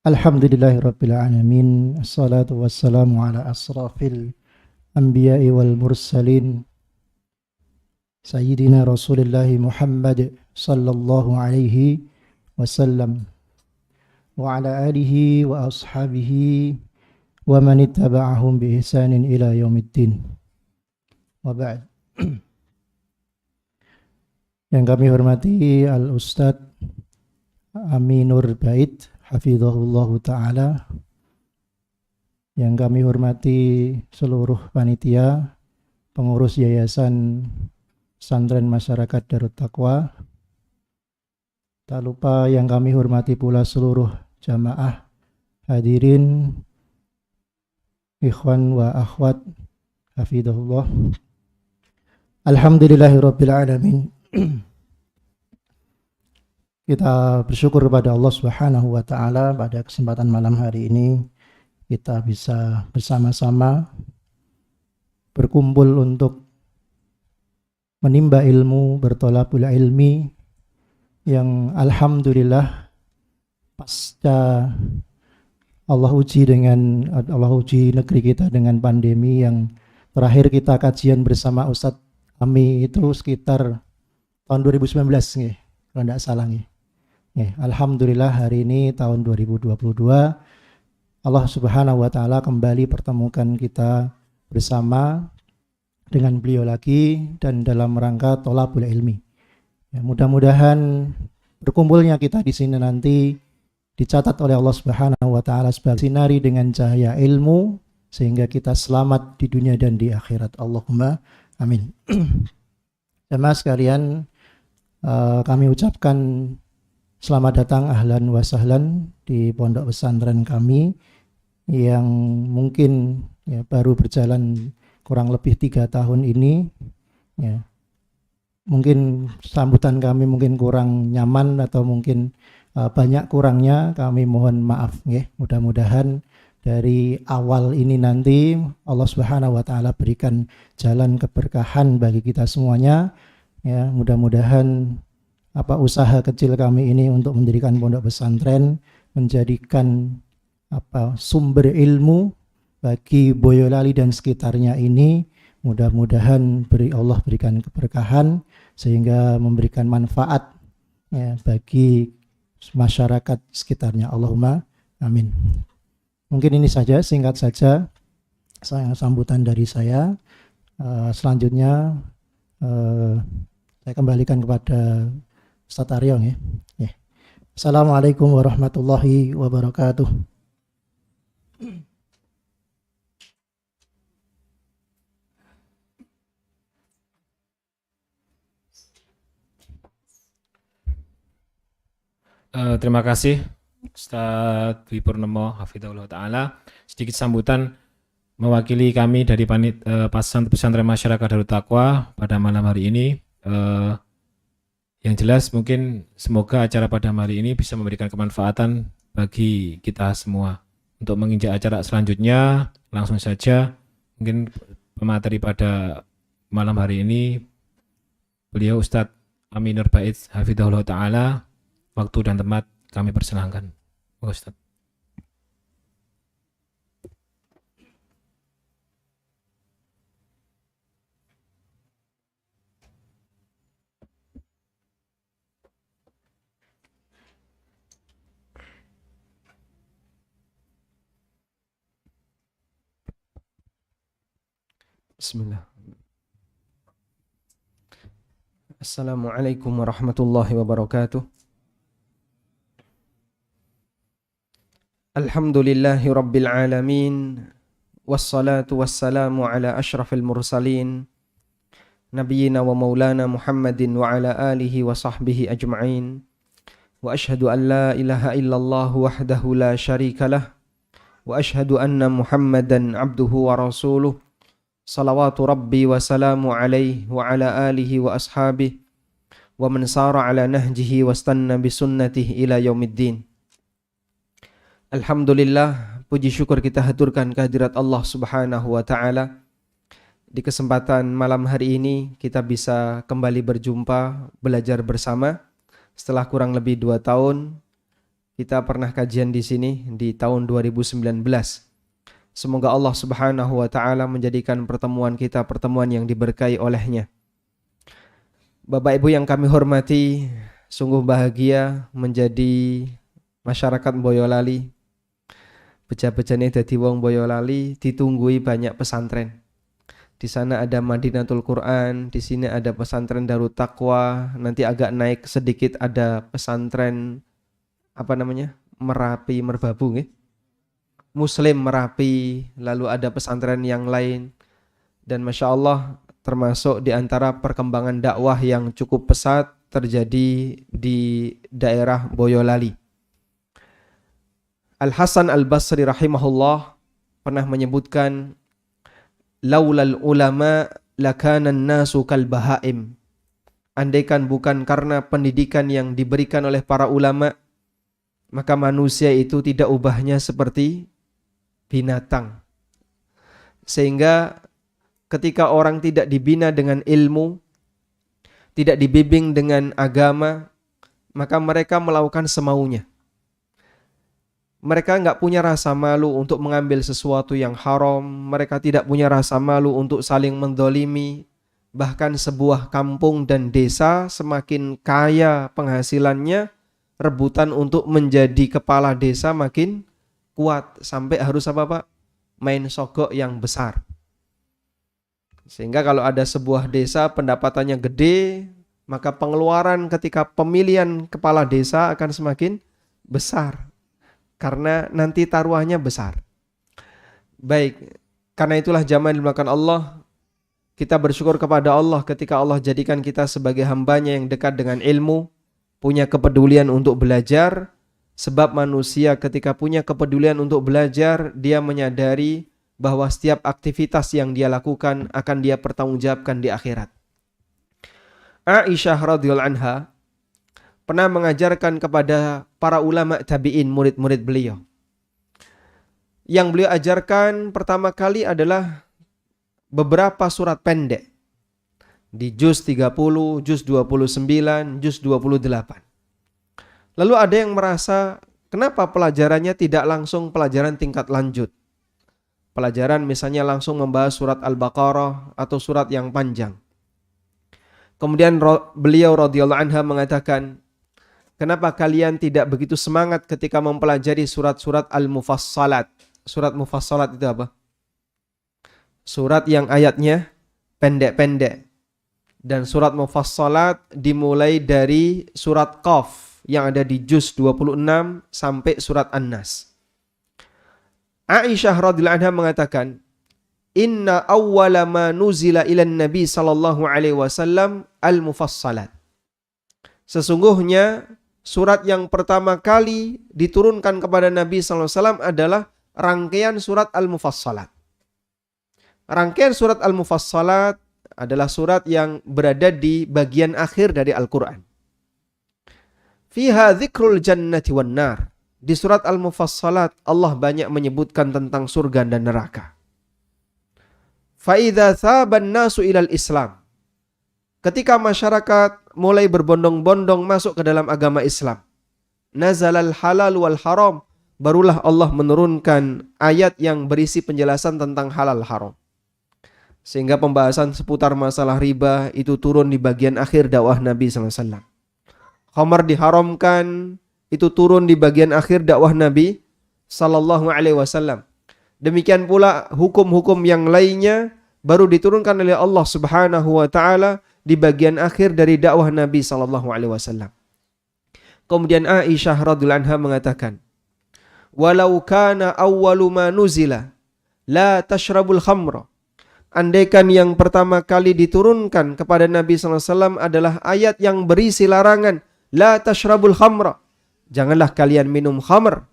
Alhamdulillahirabbil alamin. Assalatu wassalamu ala asrafil anbiya'i wal mursalin. Sayyidina Rasulullah Muhammad sallallahu alaihi wasallam wa ala alihi wa ashabihi wa man ittaba'ahum bi ihsanin ila yaumiddin. Wa ba'd. Yang kami hormati Al-Ustadz Aminur Bait hafizahullahu ta'ala, yang kami hormati seluruh panitia, pengurus Yayasan Pesantren Masyarakat Darut Taqwa. Tak lupa yang kami hormati pula seluruh jamaah hadirin, ikhwan wa akhwat, hafizahullah. Alhamdulillahirabbil alamin. Kita bersyukur kepada Allah Subhanahu wa taala pada kesempatan malam hari ini kita bisa bersama-sama berkumpul untuk menimba ilmu, bertolabul ilmi, yang alhamdulillah pasca Allah uji negeri kita dengan pandemi yang terakhir kita kajian bersama Ustadz kami itu sekitar tahun 2019 nih, kalau tidak salah nih. Alhamdulillah hari ini tahun 2022 Allah Subhanahu wa taala kembali pertemukan kita bersama dengan beliau lagi dan dalam rangka tholabul ilmi. Mudah-mudahan berkumpulnya kita di sini nanti dicatat oleh Allah Subhanahu wa taala sebagai sinari dengan cahaya ilmu sehingga kita selamat di dunia dan di akhirat. Allahumma amin. Jemaah sekalian, kami ucapkan selamat datang, ahlan wa sahlan di pondok pesantren kami yang mungkin baru berjalan kurang lebih 3 tahun ini. Mungkin sambutan kami mungkin kurang nyaman atau mungkin banyak kurangnya, kami mohon maaf. Mudah-mudahan dari awal ini nanti Allah Subhanahu wa taala berikan jalan keberkahan bagi kita semuanya. Mudah-mudahan usaha kecil kami ini untuk mendirikan pondok pesantren menjadikan sumber ilmu bagi Boyolali dan sekitarnya ini. Mudah-mudahan Allah berikan keberkahan sehingga memberikan manfaat bagi masyarakat sekitarnya. Allahumma amin. Mungkin ini saja, singkat saja sambutan dari saya. Selanjutnya saya kembalikan kepada Ustaz Aryong. Assalamualaikum warahmatullahi wabarakatuh. Terima kasih Ustaz Dwi Purnomo hafizahullah ta'ala. Sedikit sambutan mewakili kami dari pesantren masyarakat Darut Taqwa pada malam hari ini. Yang jelas mungkin semoga acara pada hari ini bisa memberikan kemanfaatan bagi kita semua. Untuk menginjak acara selanjutnya, langsung saja mungkin pemateri pada malam hari ini beliau Ustadz Aminur Bait hafizahullah ta'ala. Waktu dan tempat kami persilahkan. Ustadz. Bismillah. Assalamualaikum warahmatullahi wabarakatuh. Alhamdulillahi rabbil alamin. Wassalatu wassalamu ala ashrafil mursalin Nabiyyina wa maulana Muhammadin wa ala alihi wa sahbihi ajma'in. Wa ashhadu an la ilaha illallah wahdahu la syarika lah. Wa ashhadu anna Muhammadan abduhu wa rasuluh. Salawatu Rabbi wa salamu alaihi wa ala alihi wa ashabihi wa man sara ala nahjihi wa stanna bisunnatihi ila yaumiddin. Alhamdulillah, puji syukur kita haturkan kehadirat Allah Subhanahu wa taala Di kesempatan malam hari ini kita bisa kembali berjumpa, belajar bersama. Setelah kurang lebih 2 tahun, kita pernah kajian di sini di tahun 2019. Semoga Allah Subhanahu wa Ta'ala menjadikan pertemuan kita pertemuan yang diberkahi oleh-Nya. Bapak Ibu yang kami hormati, sungguh bahagia menjadi masyarakat Boyolali. Beja-bejane dadi wong Boyolali, ditunggui banyak pesantren. Di sana ada Madinatul Quran, di sini ada pesantren Darut Taqwa, nanti agak naik sedikit ada pesantren Merapi Merbabu nggih. Muslim Merapi, lalu ada pesantren yang lain. Dan Masya Allah termasuk di antara perkembangan dakwah yang cukup pesat terjadi di daerah Boyolali. Al-Hasan Al-Basri rahimahullah pernah menyebutkan, laulal ulama lakanan nasu kal bahaim. Andaikan bukan karena pendidikan yang diberikan oleh para ulama, maka manusia itu tidak ubahnya seperti binatang. Sehingga ketika orang tidak dibina dengan ilmu, tidak dibimbing dengan agama, maka mereka melakukan semaunya. Mereka nggak punya rasa malu untuk mengambil sesuatu yang haram. Mereka tidak punya rasa malu untuk saling mendolimi. Bahkan sebuah kampung dan desa semakin kaya penghasilannya, rebutan untuk menjadi kepala desa makin kuat. Sampai harus main sogok yang besar. Sehingga kalau ada sebuah desa pendapatannya gede, maka pengeluaran ketika pemilihan kepala desa akan semakin besar. Karena nanti taruhannya besar. Baik, karena itulah jamaah yang dimuliakan Allah, kita bersyukur kepada Allah ketika Allah jadikan kita sebagai hambanya yang dekat dengan ilmu, punya kepedulian untuk belajar. Sebab manusia ketika punya kepedulian untuk belajar, dia menyadari bahwa setiap aktivitas yang dia lakukan akan dia pertanggungjawabkan di akhirat. Aisyah radhiyallahu anha pernah mengajarkan kepada para ulama tabi'in, murid-murid beliau. Yang beliau ajarkan pertama kali adalah beberapa surat pendek. Di juz 30, juz 29, juz 28. Lalu ada yang merasa, kenapa pelajarannya tidak langsung pelajaran tingkat lanjut? Pelajaran misalnya langsung membahas surat Al-Baqarah atau surat yang panjang. Kemudian beliau radhiyallahu anha mengatakan, kenapa kalian tidak begitu semangat ketika mempelajari surat-surat Al-Mufassalat? Surat Mufassalat itu apa? Surat yang ayatnya pendek-pendek. Dan surat Mufassalat dimulai dari surat Qaf yang ada di juz 26 sampai surat An-Nas. Aisyah radhiyallahu anha mengatakan, inna awwala ma nuzila ilan nabi sallallahu alaihi wasallam al-Mufassalat. Sesungguhnya surat yang pertama kali diturunkan kepada Nabi sallallahu alaihi wasallam adalah rangkaian surat Al-Mufassalat. Rangkaian surat Al-Mufassalat adalah surat yang berada di bagian akhir dari Al-Quran. Fiha dzikrul jannati wan nar. Di surat Al-Mufassalat Allah banyak menyebutkan tentang surga dan neraka. Fa idza thaban nasu ilal Islam. Ketika masyarakat mulai berbondong-bondong masuk ke dalam agama Islam, nazalal halal wal haram, barulah Allah menurunkan ayat yang berisi penjelasan tentang halal haram. Sehingga pembahasan seputar masalah riba itu turun di bagian akhir dakwah Nabi SAW. Khamar diharamkan itu turun di bagian akhir dakwah Nabi SAW. Demikian pula hukum-hukum yang lainnya baru diturunkan oleh Allah Subhanahu wa Ta'ala di bagian akhir dari dakwah Nabi SAW. Kemudian Aisyah radhiyallahu anha mengatakan, walau kana awwalu ma nuzila la tashrabul khamra. Andaikan yang pertama kali diturunkan kepada Nabi SAW adalah ayat yang berisi larangan, la tashrabul khamra, janganlah kalian minum khamr.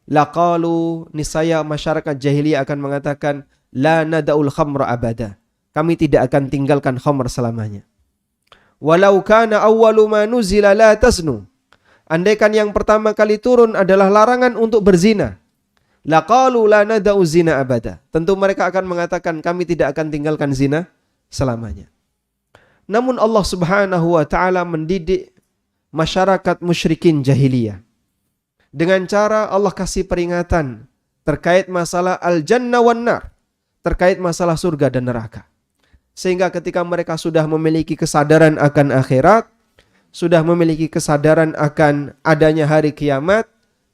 Laqalu, niscaya masyarakat jahiliyah akan mengatakan, la nada'ul khamra abada, kami tidak akan tinggalkan khamr selamanya. Walau kana awwalu ma nuzila la tasnu. Andaikan yang pertama kali turun adalah larangan untuk berzina, laqalu la nada'u zina abada. Tentu mereka akan mengatakan kami tidak akan tinggalkan zina selamanya. Namun Allah Subhanahu wa taala mendidik masyarakat musyrikin jahiliyah dengan cara Allah kasih peringatan terkait masalah al-jannah wan nar, terkait masalah surga dan neraka. Sehingga ketika mereka sudah memiliki kesadaran akan akhirat, sudah memiliki kesadaran akan adanya hari kiamat,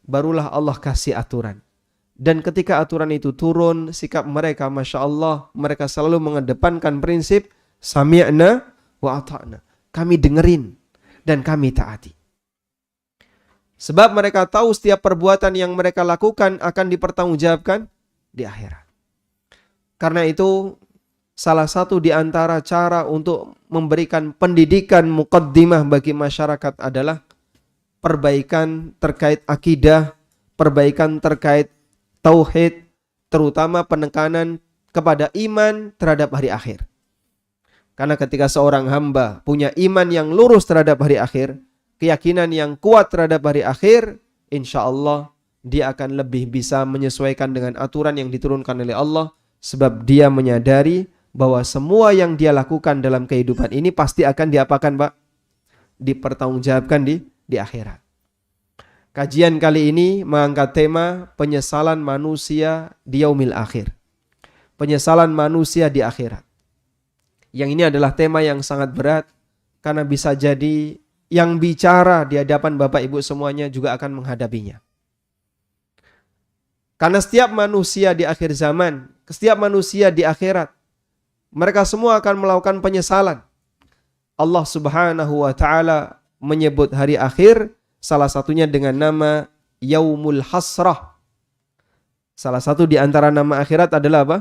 barulah Allah kasih aturan. Dan ketika aturan itu turun, sikap mereka, Masya Allah, mereka selalu mengedepankan prinsip sami'na wa ata'na. Kami dengerin dan kami taati. Sebab mereka tahu setiap perbuatan yang mereka lakukan akan dipertanggungjawabkan di akhirat. Karena itu, salah satu di antara cara untuk memberikan pendidikan muqaddimah bagi masyarakat adalah perbaikan terkait akidah, perbaikan terkait tauhid, terutama penekanan kepada iman terhadap hari akhir. Karena ketika seorang hamba punya iman yang lurus terhadap hari akhir, keyakinan yang kuat terhadap hari akhir, insya Allah dia akan lebih bisa menyesuaikan dengan aturan yang diturunkan oleh Allah, sebab dia menyadari bahwa semua yang dia lakukan dalam kehidupan ini pasti akan diapakan, Pak? Dipertanggungjawabkan di akhirat. Kajian kali ini mengangkat tema penyesalan manusia di yaumil akhir. Penyesalan manusia di akhirat. Yang ini adalah tema yang sangat berat karena bisa jadi yang bicara di hadapan Bapak Ibu semuanya juga akan menghadapinya. Karena setiap manusia di akhir zaman, setiap manusia di akhirat, mereka semua akan melakukan penyesalan. Allah Subhanahu wa taala menyebut hari akhir salah satunya dengan nama Yaumul Hasrah. Salah satu di antara nama akhirat adalah apa?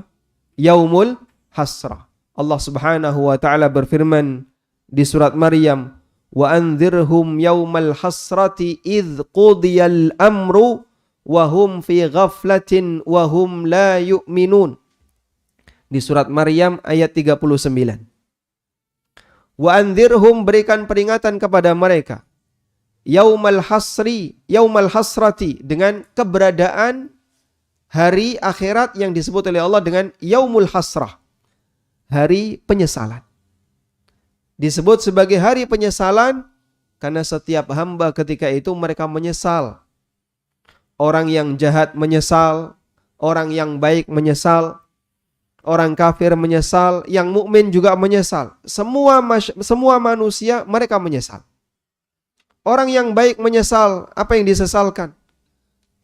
Yaumul Hasrah. Allah Subhanahu wa taala berfirman di surat Maryam, "Wa anzirhum yaumal hasrati idz qudiyal amru wa hum fi ghaflatin wa hum la yu'minun." Di surat Maryam ayat 39. Wa anzirhum, berikan peringatan kepada mereka. Yaumal hasrati, dengan keberadaan hari akhirat yang disebut oleh Allah dengan yaumul hasrah. Hari penyesalan. Disebut sebagai hari penyesalan karena setiap hamba ketika itu mereka menyesal. Orang yang jahat menyesal, orang yang baik menyesal, orang kafir menyesal, yang mukmin juga menyesal. Semua manusia mereka menyesal. Orang yang baik menyesal, apa yang disesalkan?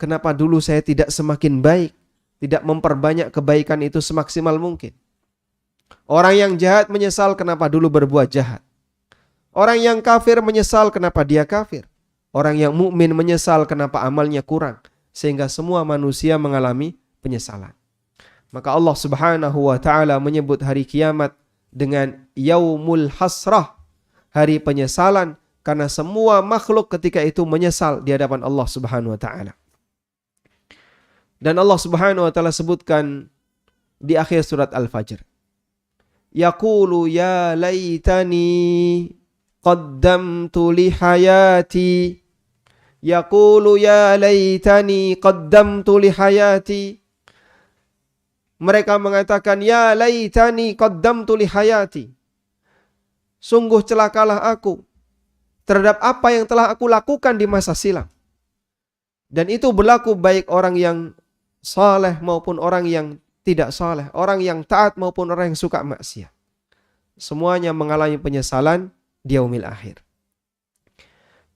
Kenapa dulu saya tidak semakin baik, tidak memperbanyak kebaikan itu semaksimal mungkin? Orang yang jahat menyesal kenapa dulu berbuat jahat. Orang yang kafir menyesal kenapa dia kafir. Orang yang mukmin menyesal kenapa amalnya kurang. Sehingga semua manusia mengalami penyesalan. Maka Allah Subhanahu wa taala menyebut hari kiamat dengan yaumul hasrah, hari penyesalan, karena semua makhluk ketika itu menyesal di hadapan Allah Subhanahu wa taala. Dan Allah Subhanahu wa taala sebutkan di akhir surat Al-Fajr, yaqulu ya laitani qaddamtu li hayati, yaqulu ya laitani qaddamtu li hayati. Mereka mengatakan, ya laitani qaddamtu li hayati. Sungguh celakalah aku terhadap apa yang telah aku lakukan di masa silam. Dan itu berlaku baik orang yang saleh maupun orang yang tidak saleh, orang yang taat maupun orang yang suka maksiat. Semuanya mengalami penyesalan di yaumil akhir.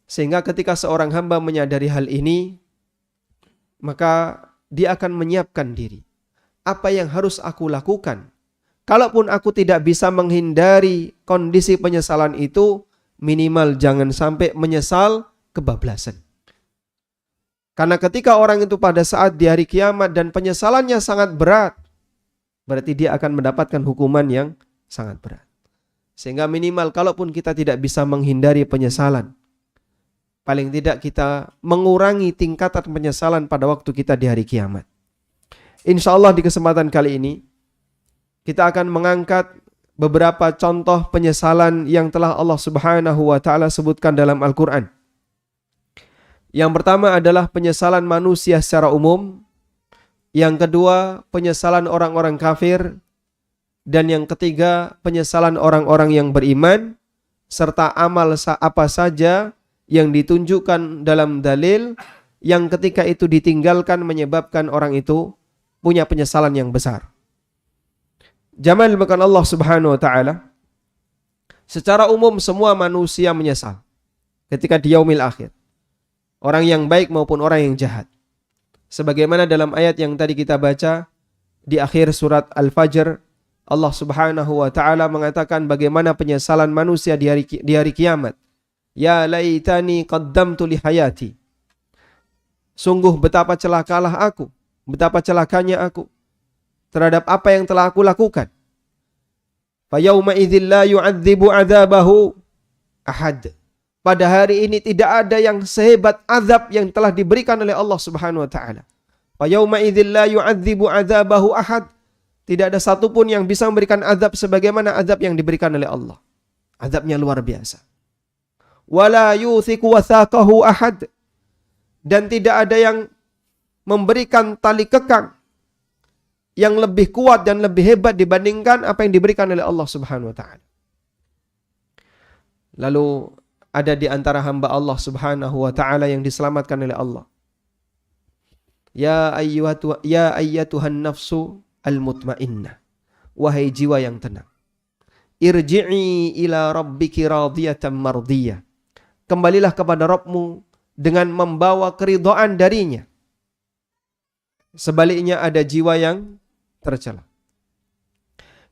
Sehingga ketika seorang hamba menyadari hal ini, maka dia akan menyiapkan diri. Apa yang harus aku lakukan? Kalaupun aku tidak bisa menghindari kondisi penyesalan itu, minimal jangan sampai menyesal kebablasan. Karena ketika orang itu pada saat di hari kiamat dan penyesalannya sangat berat, berarti dia akan mendapatkan hukuman yang sangat berat. Sehingga minimal kalaupun kita tidak bisa menghindari penyesalan, paling tidak kita mengurangi tingkatan penyesalan pada waktu kita di hari kiamat. Insya Allah di kesempatan kali ini kita akan mengangkat beberapa contoh penyesalan yang telah Allah Subhanahu wa taala sebutkan dalam Al-Quran. Yang pertama adalah penyesalan manusia secara umum, Yang kedua, penyesalan orang-orang kafir. Dan yang ketiga, penyesalan orang-orang yang beriman. Serta amal apa saja yang ditunjukkan dalam dalil yang ketika itu ditinggalkan menyebabkan orang itu punya penyesalan yang besar. Jamaah dimuliakan Allah Subhanahu wa taala. Secara umum semua manusia menyesal ketika di yaumil akhir. Orang yang baik maupun orang yang jahat. Sebagaimana dalam ayat yang tadi kita baca di akhir surat Al-Fajr, Allah Subhanahu wa taala mengatakan bagaimana penyesalan manusia di hari kiamat. Ya laitani qaddamtu li hayati. Sungguh betapa celakalah aku, betapa celakanya aku terhadap apa yang telah aku lakukan. Fa yauma idzil la yu'adzibu 'adzabahu ahad. Pada hari ini tidak ada yang sehebat azab yang telah diberikan oleh Allah Subhanahu wa taala. Fa yauma idzil la yu'adzibu 'adzabahu ahad. Tidak ada satupun yang bisa memberikan azab sebagaimana azab yang diberikan oleh Allah. Azabnya luar biasa. Wala yuthiqu wathaqahu ahad. Dan tidak ada yang memberikan tali kekang yang lebih kuat dan lebih hebat dibandingkan apa yang diberikan oleh Allah Subhanahu wa taala. Lalu ada di antara hamba Allah Subhanahu wa taala yang diselamatkan oleh Allah. Ya ayyatuhan nafsu al-mutmainnah. Wahai jiwa yang tenang. Irji'i ila rabbiki radiyatan mardiyah. Kembalilah kepada Rabbmu dengan membawa keridhaan darinya. Sebaliknya ada jiwa yang tercela.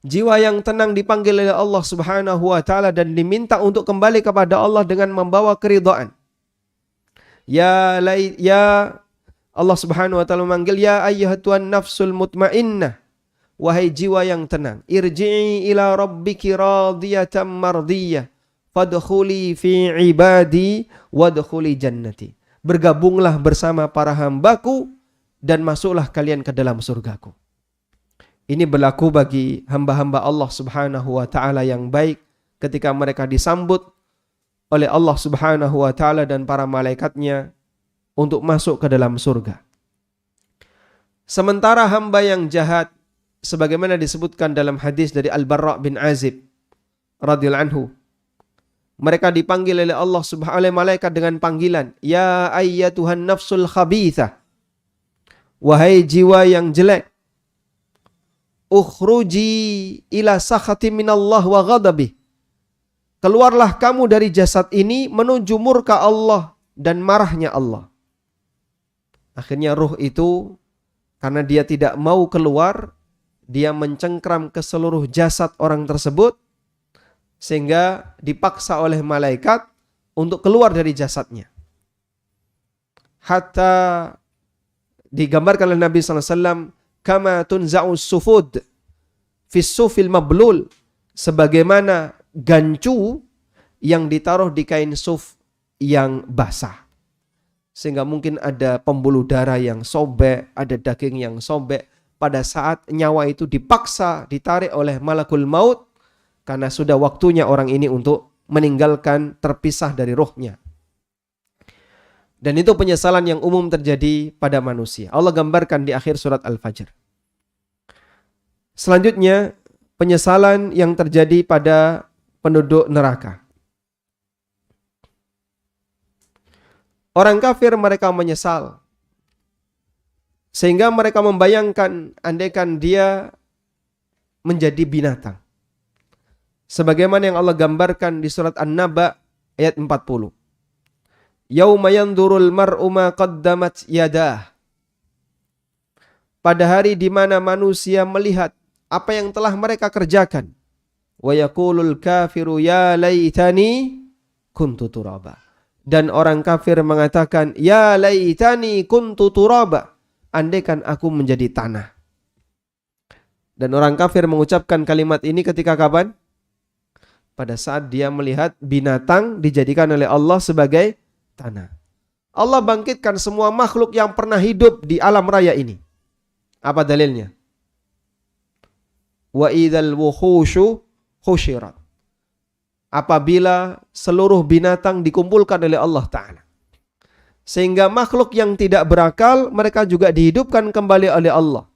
Jiwa yang tenang dipanggil oleh Allah Subhanahu wa taala dan diminta untuk kembali kepada Allah dengan membawa keridhaan. Ya Allah Subhanahu wa taala memanggil ya ayyatuhan nafsul mutmainnah. Wahai jiwa yang tenang, irji'i ila rabbiki radiyatan mardiyah. Fadkhuli fi ibadi wadkhuli jannati. Bergabunglah bersama para hambaku dan masuklah kalian ke dalam surgaku. Ini berlaku bagi hamba-hamba Allah Subhanahu wa taala yang baik ketika mereka disambut oleh Allah Subhanahu wa taala dan para malaikatnya untuk masuk ke dalam surga. Sementara hamba yang jahat sebagaimana disebutkan dalam hadis dari Al-Barra bin Azib radhiyallahu anhu, mereka dipanggil oleh Allah Subhanahu oleh malaikat dengan panggilan, ya ayyatuhan nafsul khabithah. Wahai jiwa yang jelek, ukhruji ila sakhati minallah wa ghadabih. Keluarlah kamu dari jasad ini menuju murka Allah dan marahnya Allah. Akhirnya ruh itu karena dia tidak mau keluar, dia mencengkram ke seluruh jasad orang tersebut sehingga dipaksa oleh malaikat untuk keluar dari jasadnya. Hatta digambarkan oleh Nabi SAW, kama tunza'us sufud fis sufil mablul, sebagaimana gancu yang ditaruh di kain suf yang basah. Sehingga mungkin ada pembuluh darah yang sobek, ada daging yang sobek. Pada saat nyawa itu dipaksa ditarik oleh malakul maut, karena sudah waktunya orang ini untuk meninggalkan, terpisah dari ruhnya. Dan itu penyesalan yang umum terjadi pada manusia. Allah gambarkan di akhir surat Al-Fajr. Selanjutnya, penyesalan yang terjadi pada penduduk neraka. Orang kafir mereka menyesal. Sehingga mereka membayangkan andaikan dia menjadi binatang. Sebagaimana yang Allah gambarkan di surat An-Naba ayat 40. Yauma yanzurul mar'u ma qaddamat yadah. Pada hari di mana manusia melihat apa yang telah mereka kerjakan. Wa yaqulul kafiru ya laitani kuntu turaba. Dan orang kafir mengatakan ya laitani kuntu turaba. Andaikan aku menjadi tanah. Dan orang kafir mengucapkan kalimat ini ketika kapan? Pada saat dia melihat binatang dijadikan oleh Allah sebagai tanah. Allah bangkitkan semua makhluk yang pernah hidup di alam raya ini. Apa dalilnya? Wa idzal wuhushu husyirat. Apabila seluruh binatang dikumpulkan oleh Allah Ta'ala. Sehingga makhluk yang tidak berakal mereka juga dihidupkan kembali oleh Allah.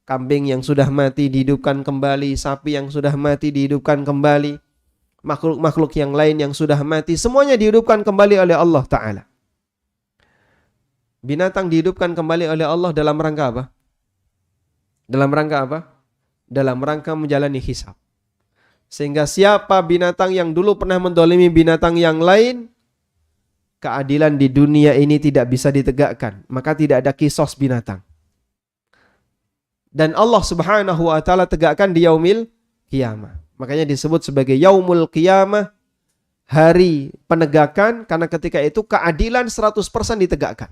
Kambing yang sudah mati dihidupkan kembali, sapi yang sudah mati dihidupkan kembali, makhluk-makhluk yang lain yang sudah mati semuanya dihidupkan kembali oleh Allah Ta'ala. Binatang dihidupkan kembali oleh Allah dalam rangka apa? Dalam rangka apa? Dalam rangka menjalani hisab. Sehingga siapa binatang yang dulu pernah mendolimi binatang yang lain, keadilan di dunia ini tidak bisa ditegakkan. Maka tidak ada kisos binatang. Dan Allah Subhanahu wa Ta'ala tegakkan di yaumil qiyamah. Makanya disebut sebagai yaumul qiyamah, hari penegakan, karena ketika itu keadilan 100% ditegakkan.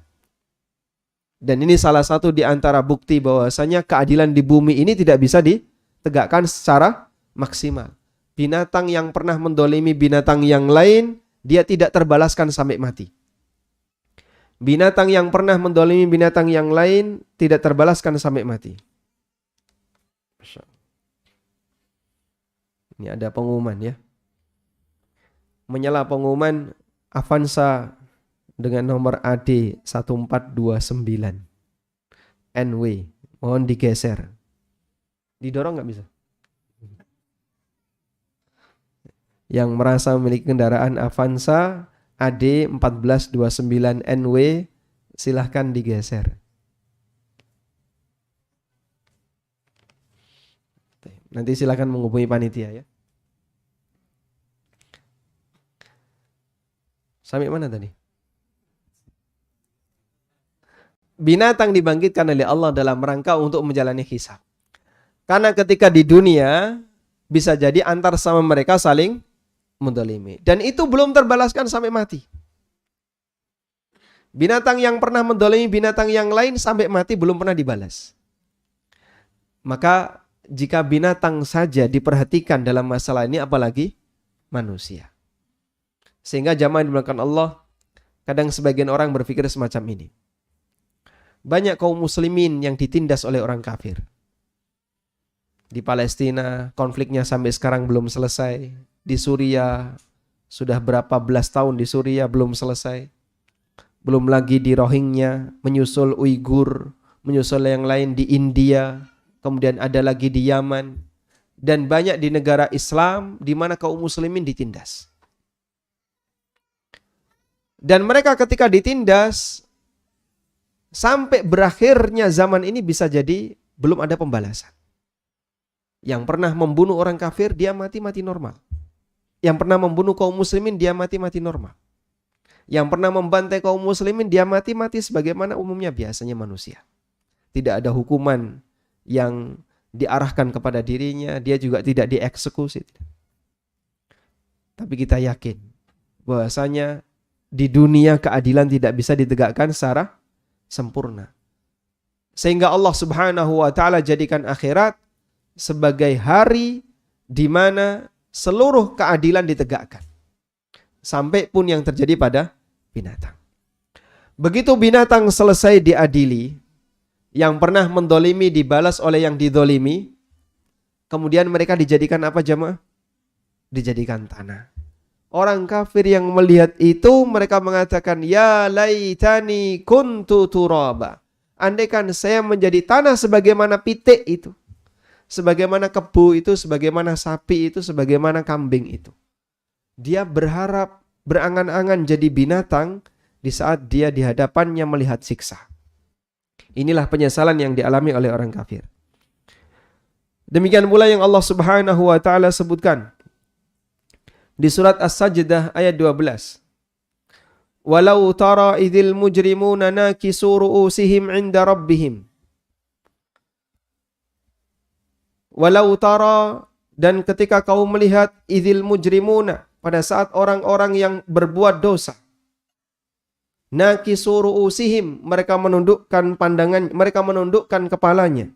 Dan ini salah satu di antara bukti bahwasanya keadilan di bumi ini tidak bisa ditegakkan secara maksimal. Binatang yang pernah mendolimi binatang yang lain, dia tidak terbalaskan sampai mati. Binatang yang pernah mendolimi binatang yang lain, tidak terbalaskan sampai mati. Ini ada pengumuman ya. Menyala pengumuman Avanza dengan nomor AD 1429 NW. Mohon digeser. Didorong nggak bisa? Yang merasa memiliki kendaraan Avanza AD 1429 NW, silahkan digeser. Nanti silahkan menghubungi panitia ya. Sampai mana tadi? Binatang dibangkitkan oleh Allah dalam rangka untuk menjalani hisab. Karena ketika di dunia bisa jadi antar sama mereka saling mendolimi. Dan itu belum terbalaskan sampai mati. Binatang yang pernah mendolimi binatang yang lain sampai mati belum pernah dibalas. Maka jika binatang saja diperhatikan dalam masalah ini, apalagi manusia. Sehingga jamaah dimulakan Allah, kadang sebagian orang berpikir semacam ini. Banyak kaum muslimin yang ditindas oleh orang kafir. Di Palestina, konfliknya sampai sekarang belum selesai. Di Suriah, sudah berapa belas tahun di Suriah belum selesai. Belum lagi di Rohingya, menyusul Uighur, menyusul yang lain di India, kemudian ada lagi di Yaman, dan banyak di negara Islam di mana kaum muslimin ditindas. Dan mereka ketika ditindas, sampai berakhirnya zaman ini bisa jadi belum ada pembalasan. Yang pernah membunuh orang kafir, dia mati-mati normal. Yang pernah membunuh kaum muslimin, dia mati-mati normal. Yang pernah membantai kaum muslimin, dia mati-mati sebagaimana umumnya biasanya manusia. Tidak ada hukuman yang diarahkan kepada dirinya, dia juga tidak dieksekusi. Tapi kita yakin bahwasanya di dunia keadilan tidak bisa ditegakkan secara sempurna. Sehingga Allah Subhanahu wa Ta'ala jadikan akhirat sebagai hari di mana seluruh keadilan ditegakkan. Sampai pun yang terjadi pada binatang. Begitu binatang selesai diadili, yang pernah mendolimi dibalas oleh yang didolimi, kemudian mereka dijadikan apa jamaah? Dijadikan tanah. Orang kafir yang melihat itu, mereka mengatakan, ya laitani kuntu turaba. Andaikan saya menjadi tanah sebagaimana pitik itu, sebagaimana kebu itu, sebagaimana sapi itu, sebagaimana kambing itu. Dia berharap, berangan-angan jadi binatang di saat dia di hadapannya melihat siksa. Inilah penyesalan yang dialami oleh orang kafir. Demikian pula yang Allah Subhanahu wa Ta'ala sebutkan di surat As-Sajdah ayat 12. Walau tara idzil mujrimuna nakisu ru'usihim 'inda rabbihim. Walau tara, dan ketika kau melihat idzil mujrimuna, pada saat orang-orang yang berbuat dosa, nakisu ru'usihim, mereka menundukkan pandangan, mereka menundukkan kepalanya,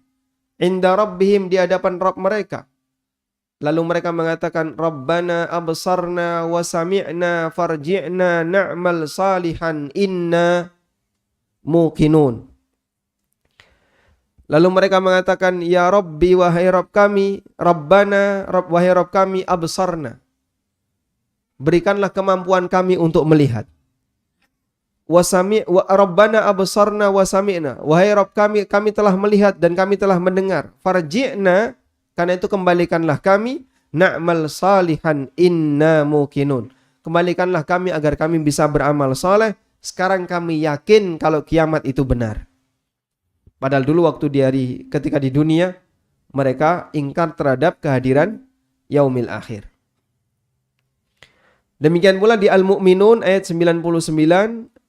'inda rabbihim, di hadapan Rabb mereka. Lalu mereka mengatakan, Rabbana absarna wa sami'na farji'na na'mal salihan inna muqinun. Lalu mereka mengatakan, ya Rabbi, wahai Rabb kami, Rabbana, wahai Rabb kami, absarna, berikanlah kemampuan kami untuk melihat. Rabbana absarna wa sami'na. Wahai Rabb kami telah melihat dan kami telah mendengar. Farji'na, karena itu kembalikanlah kami, na'mal salihan inna muqinun. Kembalikanlah kami agar kami bisa beramal saleh. Sekarang kami yakin kalau kiamat itu benar. Padahal dulu waktu ketika di dunia mereka ingkar terhadap kehadiran yaumil akhir. Demikian pula di Al-Mu'minun ayat 99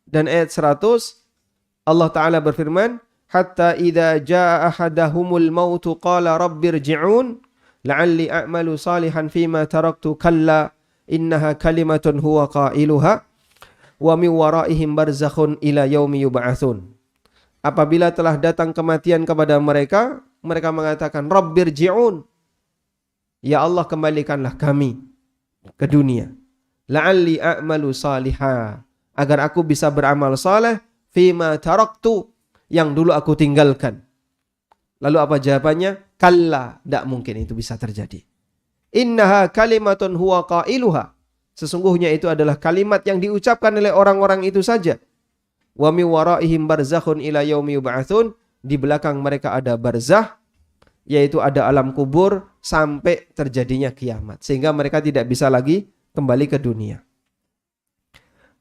dan ayat 100 Allah Ta'ala berfirman, hatta idza jaa ahadahumul mautu qala rabbirji'un la'alli a'malu salihan fima taraktu kalla innaha kalimatun huwa qailuha wa min waraihim barzakhun ila yaumi yub'atsun. Apabila telah datang kematian kepada mereka, mereka mengatakan rabbirji'un, ya Allah kembalikanlah kami ke dunia, la'alli a'malu salihah, agar aku bisa beramal saleh fima taraktu, yang dulu aku tinggalkan. Lalu apa jawabannya? Kalla, tidak mungkin itu bisa terjadi. Innaha kalimatun huwa qailuha, sesungguhnya itu adalah kalimat yang diucapkan oleh orang-orang itu saja. Wa mi waraihim barzakhun ila yaumi yub'atsun, di belakang mereka ada barzakh, yaitu ada alam kubur sampai terjadinya kiamat, sehingga mereka tidak bisa lagi kembali ke dunia.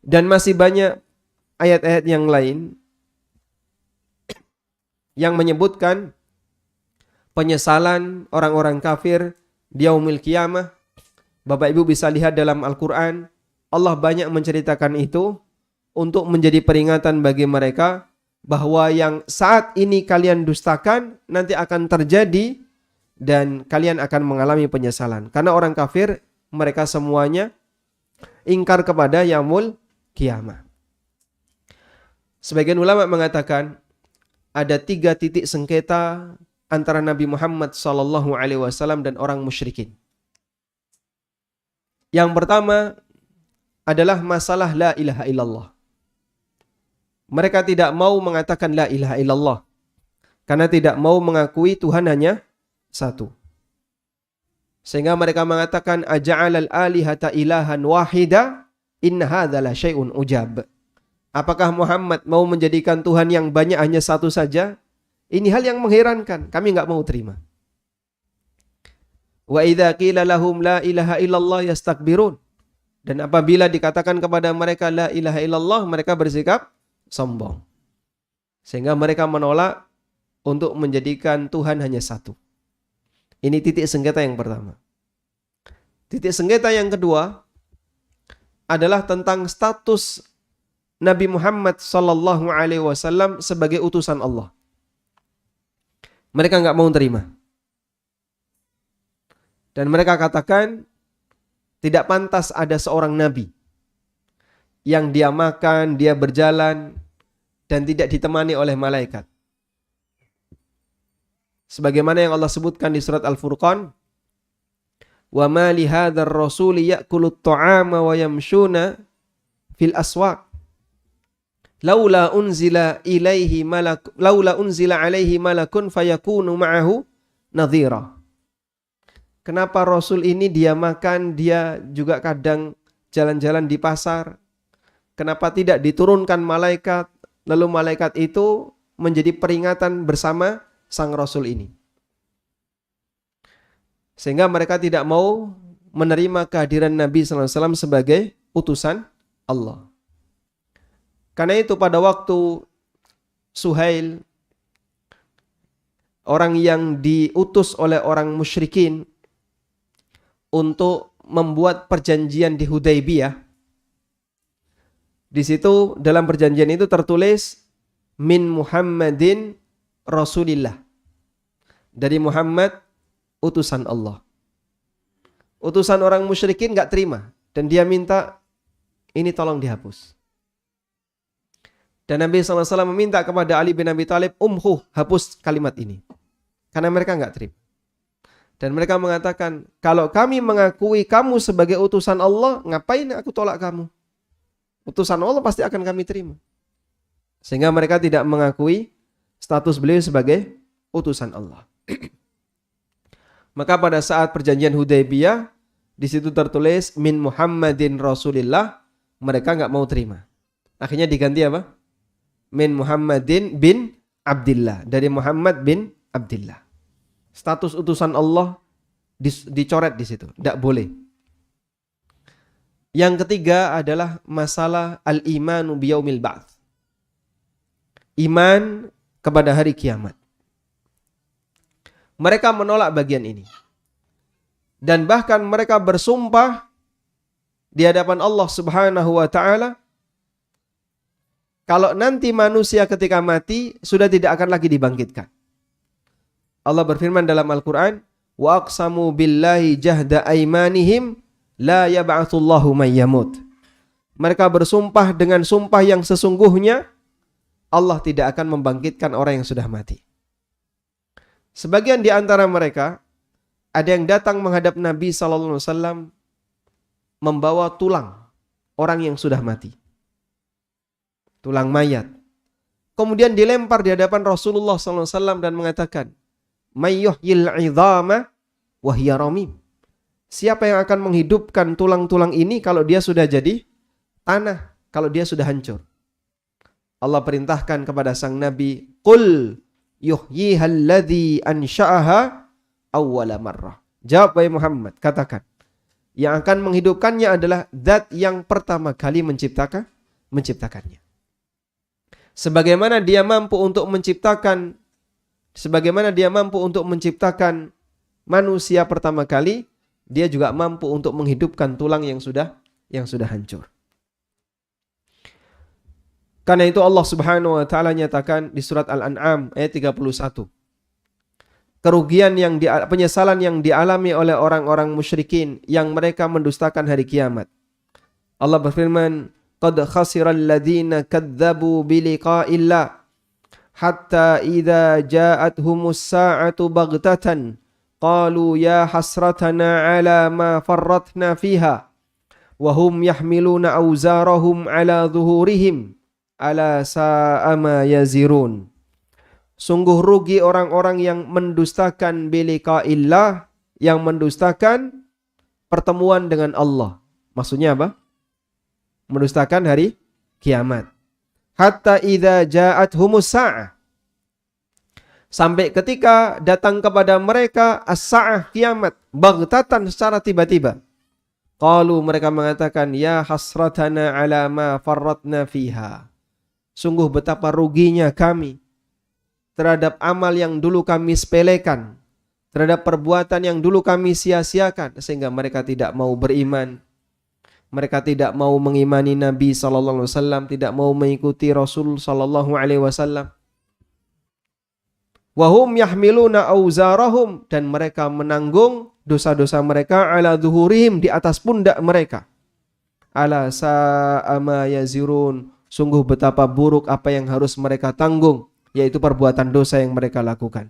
Dan masih banyak ayat-ayat yang lain yang menyebutkan penyesalan orang-orang kafir di yaumil qiyamah. Bapak Ibu bisa lihat dalam Al-Quran, Allah banyak menceritakan itu untuk menjadi peringatan bagi mereka bahwa yang saat ini kalian dustakan nanti akan terjadi dan kalian akan mengalami penyesalan. Karena orang kafir mereka semuanya ingkar kepada yaumul qiyamah. Sebagian ulama mengatakan ada 3 titik sengketa antara Nabi Muhammad SAW dan orang musyrikin. Yang pertama adalah masalah la ilaha illallah. Mereka tidak mau mengatakan la ilaha illallah karena tidak mau mengakui Tuhan hanya satu. Sehingga mereka mengatakan aja'alal alihata ilahan wahida inna hadza la syai'un ujab. Apakah Muhammad mau menjadikan Tuhan yang banyak hanya satu saja? Ini hal yang mengherankan, kami enggak mau terima. Wa idza qila lahum la ilaha illallah yastakbirun. Dan apabila dikatakan kepada mereka la ilaha illallah, mereka bersikap sombong. Sehingga mereka menolak untuk menjadikan Tuhan hanya satu. Ini titik sengketa yang pertama. Titik sengketa yang kedua adalah tentang status Nabi Muhammad SAW sebagai utusan Allah. Mereka enggak mau terima. Dan mereka katakan tidak pantas ada seorang nabi yang dia makan, dia berjalan dan tidak ditemani oleh malaikat. Sebagaimana yang Allah sebutkan di surat Al-Furqan, wa ma li hadzal rasuli ya'kulu at-ta'ama wa yamshuna fil aswaq laula unzila alaihi malakun fayakunu ma'ahu nadhira. Kenapa Rasul ini dia makan, dia juga kadang jalan-jalan di pasar? Kenapa tidak diturunkan malaikat, lalu malaikat itu menjadi peringatan bersama sang Rasul ini? Sehingga mereka tidak mau menerima kehadiran Nabi SAW sebagai utusan Allah. Karena itu pada waktu Suhail, orang yang diutus oleh orang musyrikin untuk membuat perjanjian di Hudaybiyah, di situ dalam perjanjian itu tertulis min Muhammadin Rasulillah, dari Muhammad utusan Allah. Utusan orang musyrikin enggak terima dan dia minta ini tolong dihapus. Dan Nabi SAW meminta kepada Ali bin Abi Thalib, hapus kalimat ini. Karena mereka enggak terima. Dan mereka mengatakan, kalau kami mengakui kamu sebagai utusan Allah, ngapain aku tolak kamu? Utusan Allah pasti akan kami terima. Sehingga mereka tidak mengakui status beliau sebagai utusan Allah. Maka pada saat perjanjian Hudaybiyah, di situ tertulis min Muhammadin Rasulillah, mereka enggak mau terima. Akhirnya diganti apa? Min Muhammadin bin Abdillah. Dari Muhammad bin Abdillah. Status utusan Allah dicoret di situ. Tidak boleh. Yang ketiga adalah masalah al-imanu biyaumil ba'ts. Iman kepada hari kiamat. Mereka menolak bagian ini. Dan bahkan mereka bersumpah di hadapan Allah Subhanahu wa taala kalau nanti manusia ketika mati sudah tidak akan lagi dibangkitkan. Allah berfirman dalam Al-Qur'an, "Wa aqsamu billahi jahda aimanihim la yab'atsullahu man yamut." Mereka bersumpah dengan sumpah yang sesungguhnya Allah tidak akan membangkitkan orang yang sudah mati. Sebagian di antara mereka ada yang datang menghadap Nabi sallallahu alaihi wasallam membawa tulang orang yang sudah mati. Tulang mayat. Kemudian dilempar di hadapan Rasulullah SAW dan mengatakan, "Mayyuhyil 'idhama wa hiya ramim." Siapa yang akan menghidupkan tulang-tulang ini kalau dia sudah jadi tanah, kalau dia sudah hancur? Allah perintahkan kepada sang Nabi, "Qul yuhyihal ladzi ansha'aha awwala marrah." Jawab wahai Muhammad, katakan, yang akan menghidupkannya adalah zat yang pertama kali menciptakannya. Sebagaimana dia mampu untuk menciptakan manusia pertama kali, dia juga mampu untuk menghidupkan tulang yang sudah hancur. Karena itu Allah Subhanahu wa taala nyatakan di surat Al-An'am ayat 31. Penyesalan yang dialami oleh orang-orang musyrikin yang mereka mendustakan hari kiamat. Allah berfirman, "Qad khasiral ladzina kadzdzabu biliqa'illah hatta idza ja'athumus sa'atu baghtatan qalu ya hasratana 'ala ma farratna fiha wa hum yahmiluna awzarahum 'ala dhuhurihim ala sa'a ma yazirun." Sungguh rugi orang-orang yang mendustakan biliqa'illah, yang mendustakan pertemuan dengan Allah. Maksudnya apa? Mendustakan hari kiamat. Hatta idza ja'athumus sa'ah. Sampai ketika datang kepada mereka as-sa'ah, kiamat, baghtatan, secara tiba-tiba. Qalu, mereka mengatakan, ya hasratana ala ma farratna fiha. Sungguh betapa ruginya kami terhadap amal yang dulu kami sepelekan, terhadap perbuatan yang dulu kami sia-siakan, sehingga mereka tidak mau beriman. Mereka tidak mau mengimani Nabi SAW, tidak mau mengikuti Rasul SAW. Wahum yahmiluna auzarahum, dan mereka menanggung dosa-dosa mereka ala zuhurihim, di atas pundak mereka. Ala sa'a ma yazirun, sungguh betapa buruk apa yang harus mereka tanggung, yaitu perbuatan dosa yang mereka lakukan.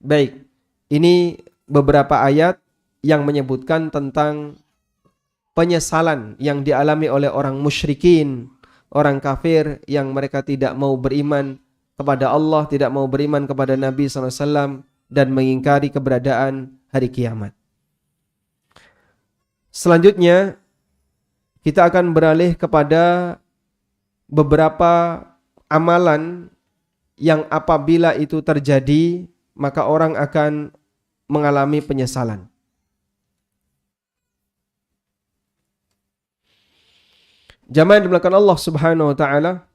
Baik, ini beberapa ayat yang menyebutkan tentang penyesalan yang dialami oleh orang musyrikin, orang kafir yang mereka tidak mau beriman kepada Allah, tidak mau beriman kepada Nabi SAW, dan mengingkari keberadaan hari kiamat. Selanjutnya, kita akan beralih kepada beberapa amalan yang apabila itu terjadi, maka orang akan mengalami penyesalan. Jamaah yang dimuliakan Allah Subhanahu wa taala,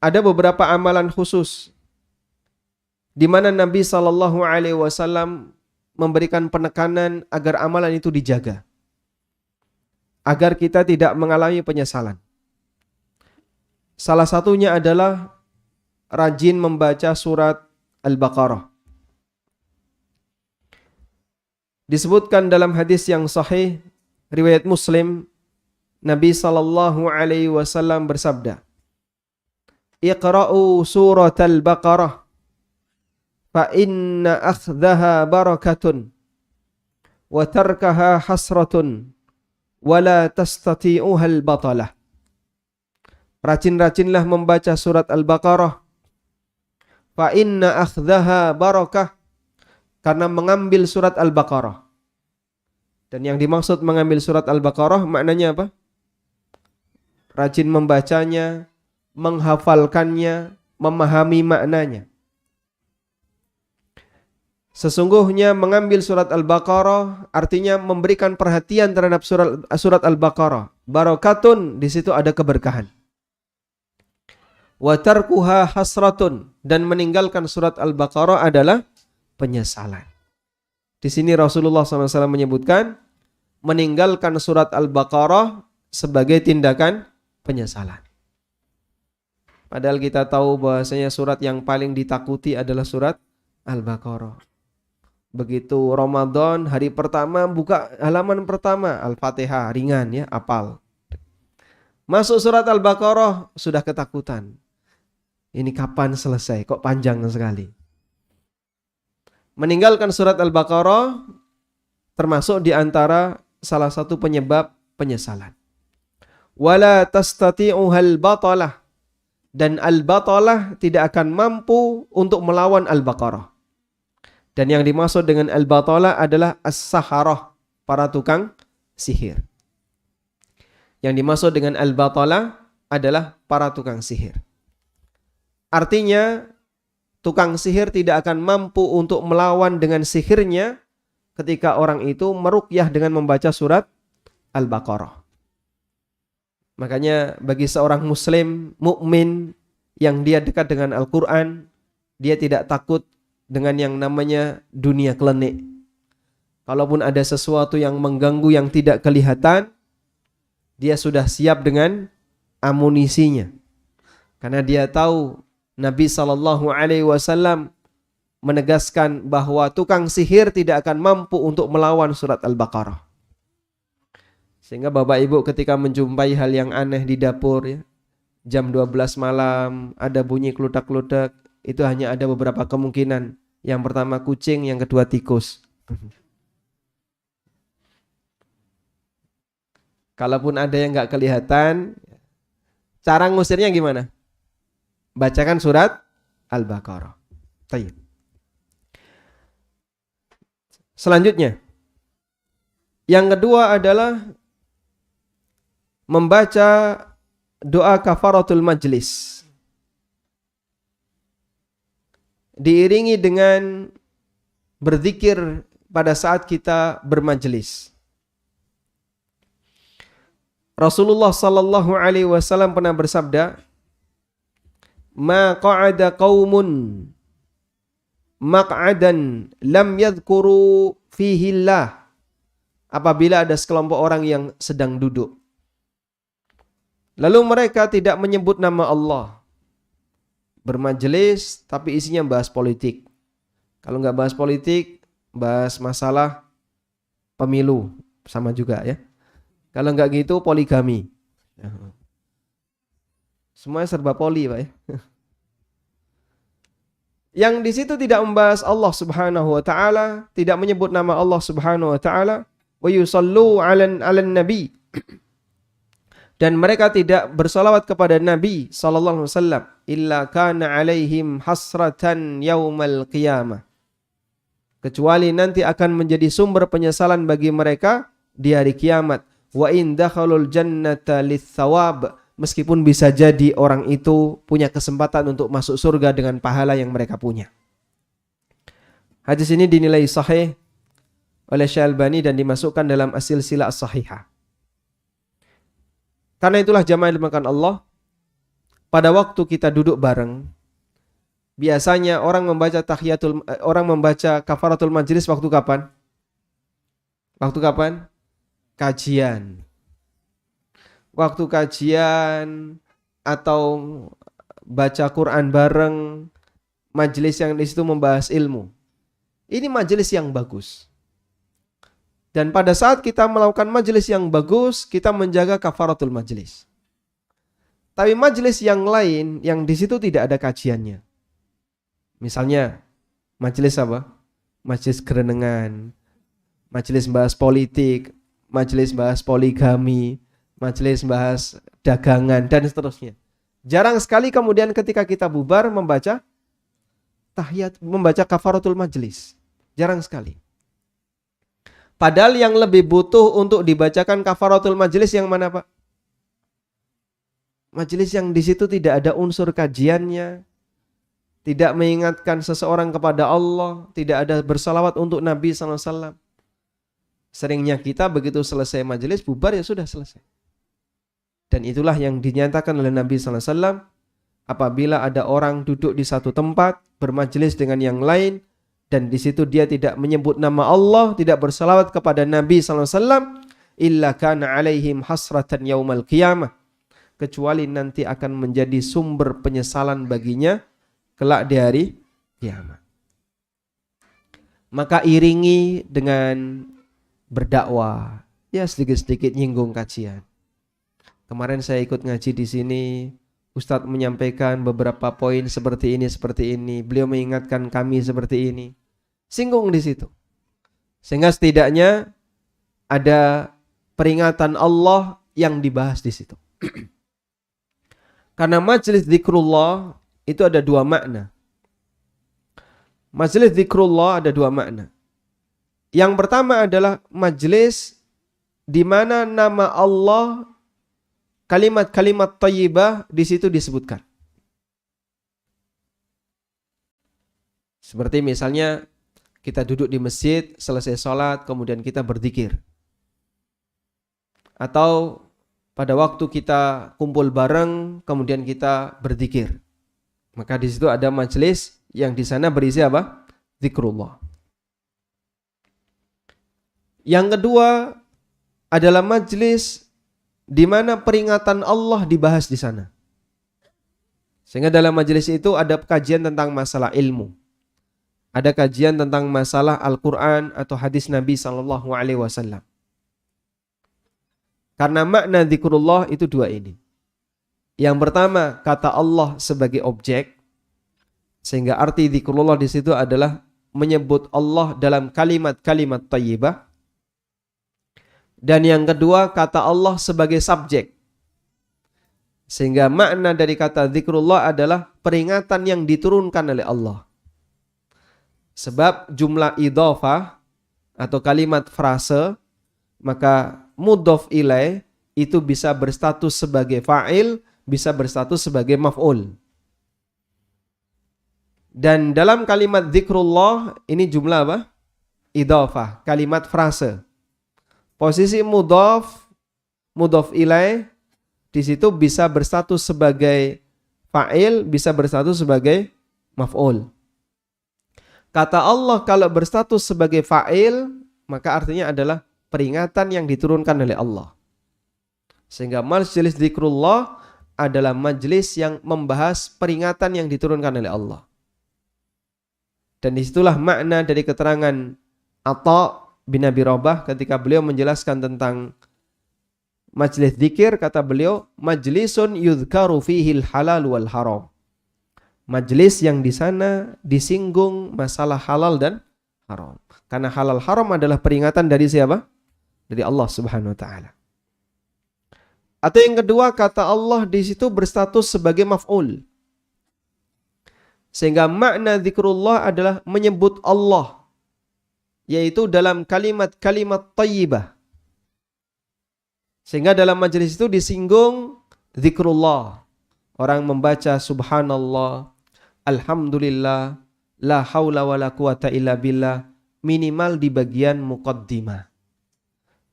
ada beberapa amalan khusus di mana Nabi sallallahu alaihi wasallam memberikan penekanan agar amalan itu dijaga, agar kita tidak mengalami penyesalan. Salah satunya adalah rajin membaca surat Al-Baqarah. Disebutkan dalam hadis yang sahih riwayat Muslim, Nabi sallallahu alaihi wasallam bersabda, "Iqra'u surat Al-Baqarah fa inna akhdaha barakatun wa tarkaha hasratun wa la tastati'uha al-batalah." Rajin-rajinlah membaca surat Al-Baqarah. Fa inna akhdaha barakah, karena mengambil surat Al-Baqarah. Dan yang dimaksud mengambil surat Al-Baqarah maknanya apa? rajin membacanya, menghafalkannya, memahami maknanya. Sesungguhnya mengambil surat Al-Baqarah artinya memberikan perhatian terhadap surat Al-Baqarah. Barakatun, di situ ada keberkahan. Wa tarkuha hasratun, dan meninggalkan surat Al-Baqarah adalah penyesalan. Di sini Rasulullah SAW menyebutkan meninggalkan surat Al-Baqarah sebagai tindakan penyesalan. Padahal kita tahu bahwasanya surat yang paling ditakuti adalah surat Al-Baqarah. Begitu Ramadan, hari pertama buka halaman pertama Al-Fatihah, ringan ya, apal. Masuk surat Al-Baqarah sudah ketakutan. Ini kapan selesai? Kok panjang sekali? Meninggalkan surat Al-Baqarah termasuk di antara salah satu penyebab penyesalan. Wala tastati'uhal batalah, dan al-batalah tidak akan mampu untuk melawan Al-Baqarah. Dan yang dimaksud dengan al-batalah adalah as-saharah, para tukang sihir. Yang dimaksud dengan al-batalah adalah para tukang sihir. Artinya, tukang sihir tidak akan mampu untuk melawan dengan sihirnya ketika orang itu meruqyah dengan membaca surat Al-Baqarah. Makanya bagi seorang muslim, mukmin yang dia dekat dengan Al-Quran, dia tidak takut dengan yang namanya dunia klenik. Kalaupun ada sesuatu yang mengganggu yang tidak kelihatan, dia sudah siap dengan amunisinya. Karena dia tahu Nabi SAW menegaskan bahwa tukang sihir tidak akan mampu untuk melawan surat Al-Baqarah. Sehingga Bapak Ibu ketika menjumpai hal yang aneh di dapur ya, jam 12 malam ada bunyi kludak-kludak, itu hanya ada beberapa kemungkinan. Yang pertama kucing, yang kedua tikus. Kalaupun ada yang nggak kelihatan, cara ngusirnya gimana? Bacakan surat Al-Baqarah. Tayyib. Selanjutnya, yang kedua adalah membaca doa kafaratul majlis. Diiringi dengan berzikir pada saat kita bermajlis. Rasulullah sallallahu alaihi wasallam pernah bersabda, "Ma qa'ada qaumun maq'adan lam yadhkuru fihi Allah." Apabila ada sekelompok orang yang sedang duduk, lalu mereka tidak menyebut nama Allah, bermajelis tapi isinya bahas politik. Kalau nggak bahas politik, bahas masalah pemilu, sama juga ya. Kalau nggak gitu, poligami. Semuanya serba poli, Pak ya. Yang di situ tidak membahas Allah Subhanahu wa taala, tidak menyebut nama Allah Subhanahu wa taala, wa yusallu 'alan nabi. Dan mereka tidak bersalawat kepada Nabi sallallahu alaihi wasallam, illa kana 'alaihim hasratan yaumal qiyamah. Kecuali nanti akan menjadi sumber penyesalan bagi mereka di hari kiamat. Wa in dakhalul jannata litsawab, meskipun bisa jadi orang itu punya kesempatan untuk masuk surga dengan pahala yang mereka punya. Hadis ini dinilai sahih oleh Syekh Albani dan dimasukkan dalam as-silsilah as-sahihah. Karena itulah jamaah yang dimuliakan Allah, pada waktu kita duduk bareng, biasanya orang membaca kafaratul majlis waktu kapan? Waktu kapan? Kajian. Waktu kajian atau baca Quran bareng, majelis yang di situ membahas ilmu. Ini majelis yang bagus. Dan pada saat kita melakukan majelis yang bagus, kita menjaga kafaratul majelis. Tapi majelis yang lain yang di situ tidak ada kajiannya. Misalnya majelis apa? Majelis kerenengan, majelis bahas politik, majelis bahas poligami, majelis bahas dagangan dan seterusnya. Jarang sekali kemudian ketika kita bubar membaca tahiyat, membaca kafaratul majelis. Jarang sekali. Padahal yang lebih butuh untuk dibacakan kafaratul majelis yang mana, Pak? Majelis yang di situ tidak ada unsur kajiannya, tidak mengingatkan seseorang kepada Allah, tidak ada bersalawat untuk Nabi SAW. Seringnya kita begitu selesai majelis, bubar ya sudah selesai. Dan itulah yang dinyatakan oleh Nabi SAW, apabila ada orang duduk di satu tempat, bermajelis dengan yang lain, dan di situ dia tidak menyebut nama Allah, tidak bersalawat kepada Nabi SAW, illa kana alaihim hasratan yaumal qiyamah, kecuali nanti akan menjadi sumber penyesalan baginya kelak di hari kiamat. Maka iringi dengan berdakwah, ya sedikit-sedikit nyinggung kajian. Kemarin saya ikut ngaji di sini, Ustadz menyampaikan beberapa poin seperti ini. Beliau mengingatkan kami seperti ini. Singgung di situ. Sehingga setidaknya ada peringatan Allah yang dibahas di situ. Karena majelis zikrullah itu ada dua makna. Majelis zikrullah ada dua makna. Yang pertama adalah majelis di mana nama Allah, kalimat-kalimat thayyibah di situ disebutkan. Seperti misalnya kita duduk di masjid, selesai sholat, kemudian kita berzikir. Atau pada waktu kita kumpul bareng, kemudian kita berzikir. Maka di situ ada majelis yang di sana berisi apa? Zikrullah. Yang kedua adalah majelis di mana peringatan Allah dibahas di sana. Sehingga dalam majelis itu ada kajian tentang masalah ilmu. Ada kajian tentang masalah Al-Quran atau hadis Nabi SAW. Karena makna zikrullah itu dua ini. Yang pertama, kata Allah sebagai objek. Sehingga arti zikrullah di situ adalah menyebut Allah dalam kalimat-kalimat thayyibah. Dan yang kedua, kata Allah sebagai subjek. Sehingga makna dari kata zikrullah adalah peringatan yang diturunkan oleh Allah. Sebab jumlah idhofah atau kalimat frase, maka mudhof ilaih itu bisa berstatus sebagai fa'il, bisa berstatus sebagai maf'ul. Dan dalam kalimat zikrullah ini jumlah apa? Idhofah, kalimat frase. Posisi mudhof ilaih di situ bisa berstatus sebagai fa'il, bisa berstatus sebagai maf'ul. Kata Allah kalau berstatus sebagai fa'il, maka artinya adalah peringatan yang diturunkan oleh Allah. Sehingga majelis zikrullah adalah majelis yang membahas peringatan yang diturunkan oleh Allah. Dan disitulah makna dari keterangan Atha bin Abi Rabah ketika beliau menjelaskan tentang majelis zikir, kata beliau, majlisun yudhkaru fihil halal wal haram. Majelis yang di sana disinggung masalah halal dan haram. Karena halal haram adalah peringatan dari siapa? Dari Allah Subhanahu wa taala. Atau yang kedua, kata Allah di situ berstatus sebagai maf'ul. Sehingga makna zikrullah adalah menyebut Allah, yaitu dalam kalimat-kalimat thayyibah. Sehingga dalam majelis itu disinggung zikrullah. Orang membaca subhanallah, alhamdulillah, la haula wala quwata illa billah, minimal di bagian muqaddimah.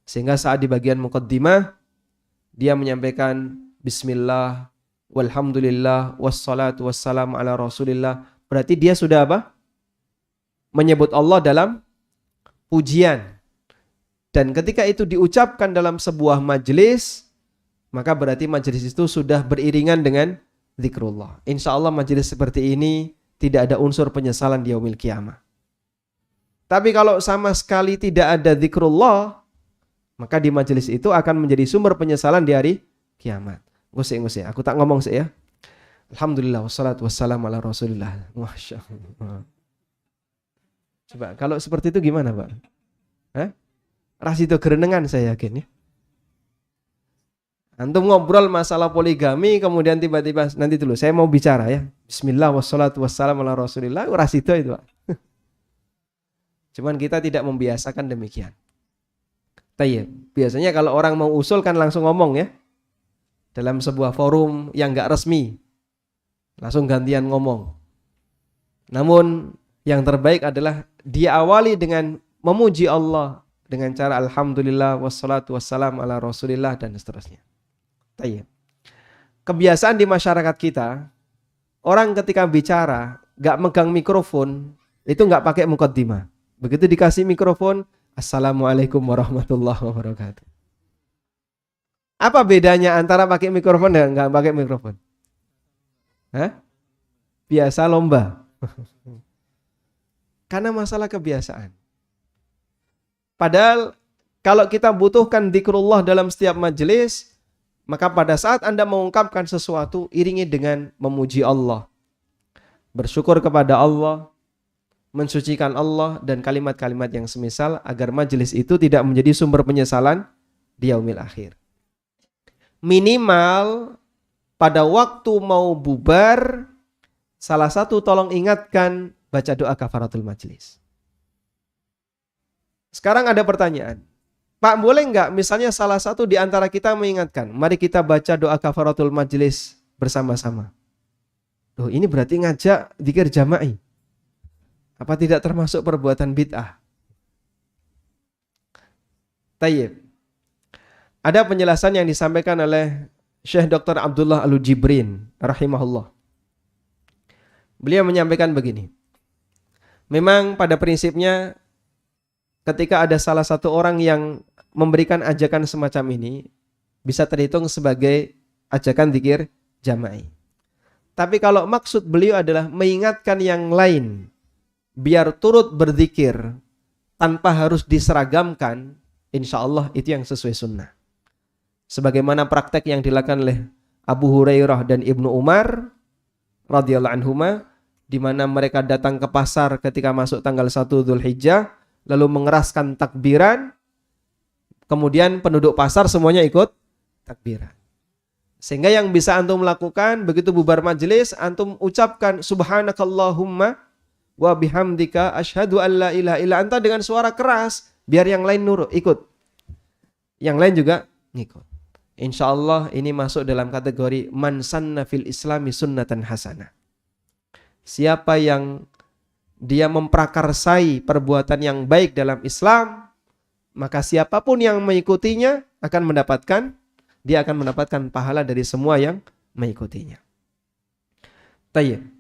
Sehingga saat di bagian muqaddimah dia menyampaikan bismillah, walhamdulillah, wassalatu wassalamu ala rasulillah. Berarti dia sudah apa? Menyebut Allah dalam pujian. Dan ketika itu diucapkan dalam sebuah majelis, maka berarti majelis itu sudah beriringan dengan zikrullah. Insya Allah majelis seperti ini tidak ada unsur penyesalan di yaumil qiyamah. Tapi kalau sama sekali tidak ada zikrullah, maka di majelis itu akan menjadi sumber penyesalan di hari kiamat. Ngusik, aku tak ngomong sih ya. Alhamdulillah wassalatu wassalamu ala rasulillah. Masya Allah. Coba kalau seperti itu gimana Pak? Ras itu gerenengan saya yakin ya. Antum ngobrol masalah poligami, kemudian tiba-tiba nanti dulu saya mau bicara ya. Bismillah wassalatu wassalamu ala rasulillah. Ras itu Pak. Cuman kita tidak membiasakan demikian. Tayyib. Biasanya kalau orang mau usul kan langsung ngomong ya. dalam sebuah forum yang nggak resmi, langsung gantian ngomong. Namun yang terbaik adalah diawali dengan memuji Allah dengan cara alhamdulillah wassalatu wassalam ala rasulillah dan seterusnya. Tayyib. Kebiasaan di masyarakat kita, orang ketika bicara nggak megang mikrofon, itu nggak pakai mukaddimah. Begitu dikasih mikrofon, assalamualaikum warahmatullahi wabarakatuh. Apa bedanya antara pakai mikrofon dan nggak pakai mikrofon? Hah? Biasa lomba. Karena masalah kebiasaan. Padahal kalau kita butuhkan dzikrullah dalam setiap majelis, maka pada saat Anda mengungkapkan sesuatu, iringi dengan memuji Allah, bersyukur kepada Allah, mensucikan Allah, dan kalimat-kalimat yang semisal agar majelis itu tidak menjadi sumber penyesalan di yaumil akhir. Minimal pada waktu mau bubar, salah satu tolong ingatkan baca doa kafaratul majelis. Sekarang ada pertanyaan, Pak, boleh nggak misalnya salah satu di antara kita mengingatkan, mari kita baca doa kafaratul majelis bersama-sama. Loh, ini berarti ngajak dzikir jama'i. Apa tidak termasuk perbuatan bid'ah? Tayyib. Ada penjelasan yang disampaikan oleh Syekh Dr. Abdullah Al-Jibrin rahimahullah. Beliau menyampaikan begini. Memang pada prinsipnya ketika ada salah satu orang yang memberikan ajakan semacam ini, bisa terhitung sebagai ajakan dzikir jama'i. Tapi kalau maksud beliau adalah mengingatkan yang lain biar turut berzikir tanpa harus diseragamkan, insya Allah itu yang sesuai sunnah. Sebagaimana praktek yang dilakukan oleh Abu Hurairah dan Ibnu Umar radhiyallahu anhuma, di mana mereka datang ke pasar ketika masuk tanggal 1 Dzulhijjah, lalu mengeraskan takbiran, kemudian penduduk pasar semuanya ikut takbiran. Sehingga yang bisa antum lakukan begitu bubar majelis, antum ucapkan subhanakallahumma wa bihamdika asyhadu an la ilaha illa anta dengan suara keras, biar yang lain nurut ikut. Yang lain juga ngikut. Insyaallah ini masuk dalam kategori man sanna fil islami sunnatan hasanah. Siapa yang dia memprakarsai perbuatan yang baik dalam Islam, maka siapapun yang mengikutinya dia akan mendapatkan pahala dari semua yang mengikutinya. Tayyib.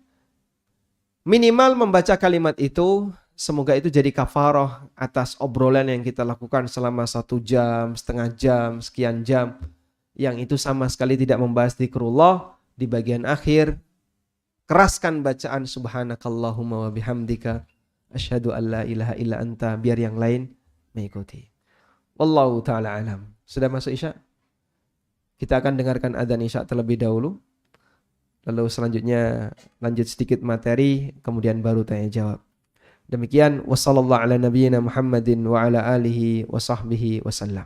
Minimal membaca kalimat itu, semoga itu jadi kafarah atas obrolan yang kita lakukan selama 1 jam, setengah jam, sekian jam, yang itu sama sekali tidak membahas dzikrullah. Di bagian akhir, keraskan bacaan subhanakallahumma wa bihamdika asyhadu an la ilaha illa anta, biar yang lain mengikuti. Wallahu ta'ala alam. Sudah masuk Isya? Kita akan dengarkan adzan Isya terlebih dahulu. Lalu selanjutnya lanjut sedikit materi, kemudian baru tanya jawab. Demikian, wassallallahu ala nabiyyina Muhammadin wa ala alihi wa sahbihi wasallam.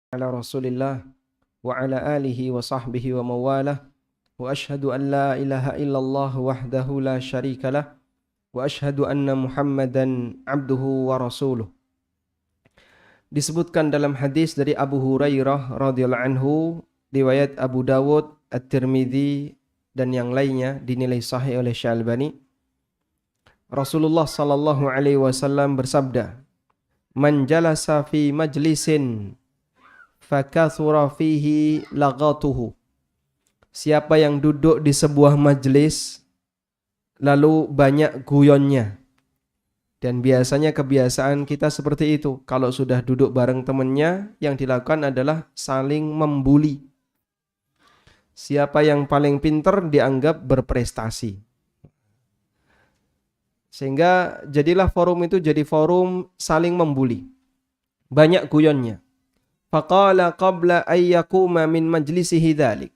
ala Rasulillah wa ala alihi wa sahbihi wa mawalah wa ashhadu an la ilaha illallah wahdahu la syarikalah wa ashhadu anna Muhammadan abduhu wa rasuluh. Disebutkan dalam hadis dari Abu Hurairah radhiyallahu anhu, riwayat Abu Dawud, At-Tirmidzi dan yang lainnya, dinilai sahih oleh Syalbani. Rasulullah sallallahu alaihi wasallam bersabda, "Man jalasa fi majlisin fakathura fihi laghatuhu." Siapa yang duduk di sebuah majlis lalu banyak guyonnya. Dan biasanya kebiasaan kita seperti itu. Kalau sudah duduk bareng temannya, yang dilakukan adalah saling membuli. Siapa yang paling pintar dianggap berprestasi. Sehingga jadilah forum itu jadi forum saling membuli. Banyak guyonnya. Faqala qabla ayyakuma min majlisihi dzalik.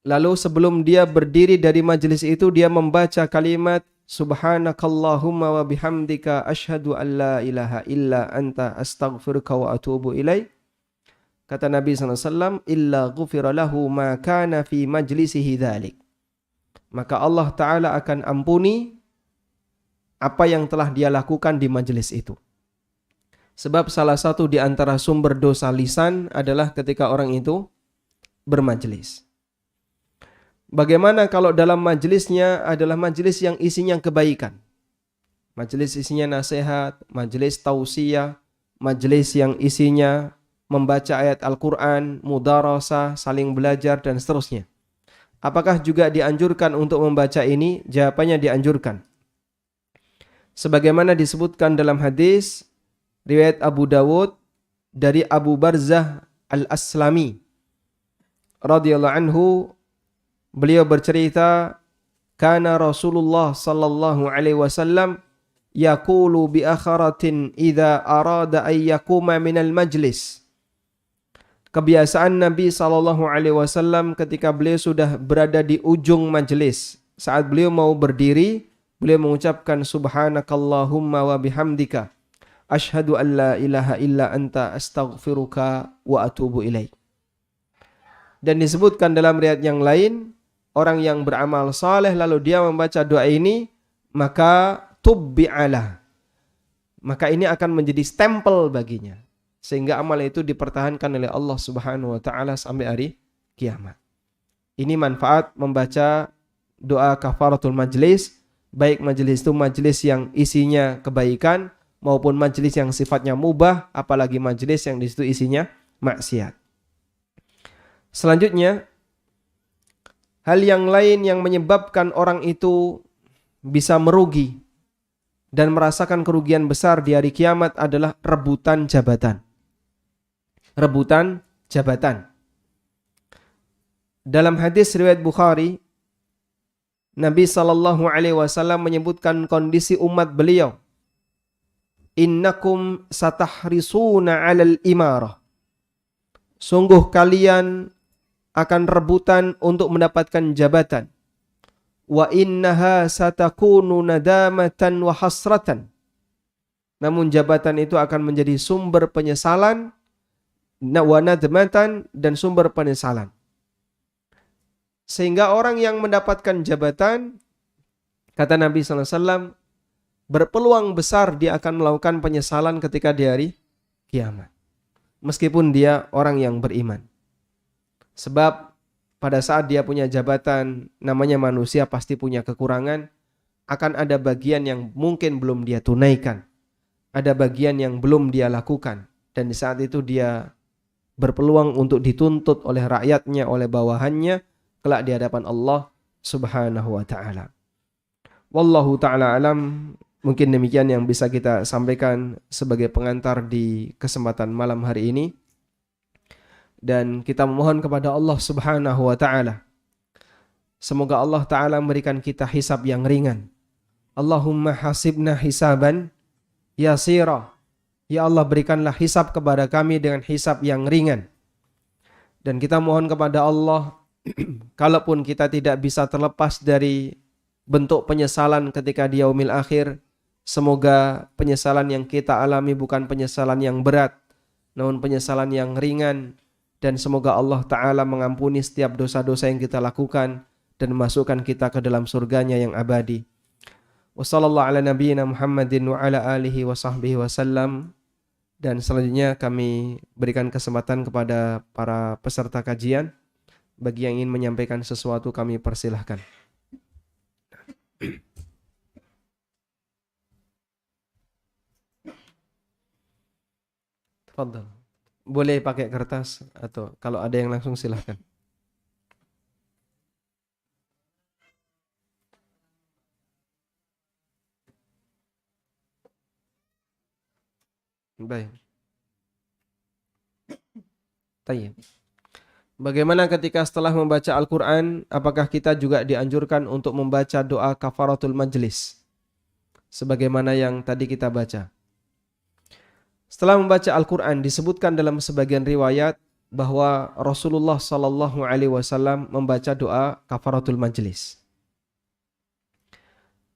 Lalu sebelum dia berdiri dari majelis itu, dia membaca kalimat Subhanakallahumma wa bihamdika asyhadu an la ilaha illa anta astaghfiruka wa atubu ilaik. Kata Nabi SAW, illa ghufira lahu ma kana fi majlisihi dzalik. Maka Allah Ta'ala akan ampuni apa yang telah dia lakukan di majelis itu. Sebab salah satu di antara sumber dosa lisan adalah ketika orang itu bermajelis. Bagaimana kalau dalam majelisnya adalah majelis yang isinya kebaikan? Majelis isinya nasihat, majelis tausiah, majelis yang isinya membaca ayat Al-Quran, mudarasah, saling belajar dan seterusnya. Apakah juga dianjurkan untuk membaca ini? Jawabannya dianjurkan. Sebagaimana disebutkan dalam hadis riwayat Abu Dawud dari Abu Barzah Al-Aslami radhiyallahu anhu, beliau bercerita, kana Rasulullah sallallahu alaihi wasallam yaqulu bi akharatin idza arada an yakuma minal majlis. Kebiasaan Nabi sallallahu alaihi wasallam ketika beliau sudah berada di ujung majelis, saat beliau mau berdiri, beliau mengucapkan subhanakallahumma wa bihamdika asyhadu an la ilaha illa anta astaghfiruka wa atubu ilaik. Dan disebutkan dalam riwayat yang lain, orang yang beramal saleh lalu dia membaca doa ini, maka tubbi'alah. Maka ini akan menjadi stempel baginya. Sehingga amal itu dipertahankan oleh Allah Subhanahu wa taala sampai hari kiamat. Ini manfaat membaca doa kafaratul majlis, baik majelis itu majelis yang isinya kebaikan maupun majelis yang sifatnya mubah, apalagi majelis yang di situ isinya maksiat. Selanjutnya, hal yang lain yang menyebabkan orang itu bisa merugi dan merasakan kerugian besar di hari kiamat adalah rebutan jabatan. Rebutan jabatan. Dalam hadis riwayat Bukhari, Nabi SAW menyebutkan kondisi umat beliau. Innakum satahrisuna 'alal imarah. Sungguh kalian akan rebutan untuk mendapatkan jabatan. Wa innaha satakunu nadamatan wa hasratan. Namun jabatan itu akan menjadi sumber penyesalan, wa nadmatan, dan sumber penyesalan. Sehingga orang yang mendapatkan jabatan, kata Nabi SAW, berpeluang besar dia akan melakukan penyesalan ketika di hari kiamat. Meskipun dia orang yang beriman. Sebab pada saat dia punya jabatan, namanya manusia pasti punya kekurangan, akan ada bagian yang mungkin belum dia tunaikan. Ada bagian yang belum dia lakukan. Dan di saat itu dia berpeluang untuk dituntut oleh rakyatnya, oleh bawahannya, kelak di hadapan Allah Subhanahu wa ta'ala. Wallahu ta'ala alam. Mungkin demikian yang bisa kita sampaikan sebagai pengantar di kesempatan malam hari ini. Dan kita memohon kepada Allah Subhanahu wa ta'ala, semoga Allah ta'ala memberikan kita hisab yang ringan. Allahumma hasibna hisaban yasira. Ya Allah, berikanlah hisab kepada kami dengan hisab yang ringan. Dan kita mohon kepada Allah, kalaupun kita tidak bisa terlepas dari bentuk penyesalan ketika di yaumil akhir, semoga penyesalan yang kita alami bukan penyesalan yang berat, namun penyesalan yang ringan, dan semoga Allah Ta'ala mengampuni setiap dosa-dosa yang kita lakukan dan memasukkan kita ke dalam surganya yang abadi. Wassallallahu ala nabiyyina Muhammadin wa ala alihi wa sahbihi wasallam. Dan selanjutnya kami berikan kesempatan kepada para peserta kajian. Bagi yang ingin menyampaikan sesuatu kami persilahkan. Tafadhal. Boleh pakai kertas atau kalau ada yang langsung silahkan. Baik. Tayyib. Bagaimana ketika setelah membaca Al-Quran, apakah kita juga dianjurkan untuk membaca doa kafaratul majlis? Sebagaimana yang tadi kita baca. Setelah membaca Al-Quran, disebutkan dalam sebagian riwayat bahwa Rasulullah SAW membaca doa kafaratul majlis.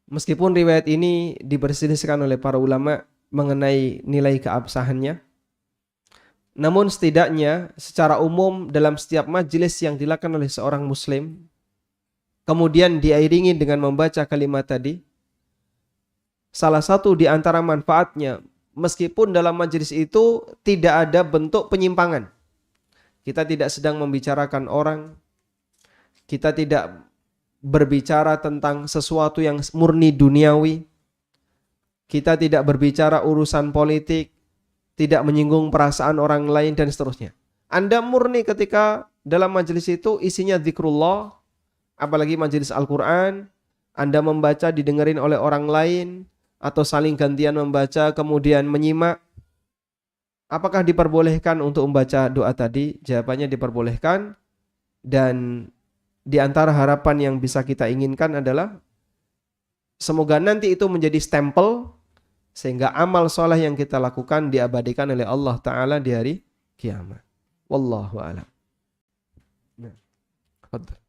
Meskipun riwayat ini diperselisihkan oleh para ulama mengenai nilai keabsahannya, namun setidaknya secara umum dalam setiap majelis yang dilakukan oleh seorang muslim, kemudian diiringi dengan membaca kalimat tadi, salah satu di antara manfaatnya, meskipun dalam majelis itu tidak ada bentuk penyimpangan. Kita tidak sedang membicarakan orang, kita tidak berbicara tentang sesuatu yang murni duniawi, kita tidak berbicara urusan politik, tidak menyinggung perasaan orang lain dan seterusnya. Anda murni ketika dalam majelis itu isinya zikrullah, apalagi majelis Al-Quran, Anda membaca didengerin oleh orang lain, atau saling gantian membaca kemudian menyimak. Apakah diperbolehkan untuk membaca doa tadi? Jawabannya diperbolehkan. Dan di antara harapan yang bisa kita inginkan adalah semoga nanti itu menjadi stempel sehingga amal soleh yang kita lakukan diabadikan oleh Allah Ta'ala di hari kiamat. Wallahu a'lam. Nah, fadhal.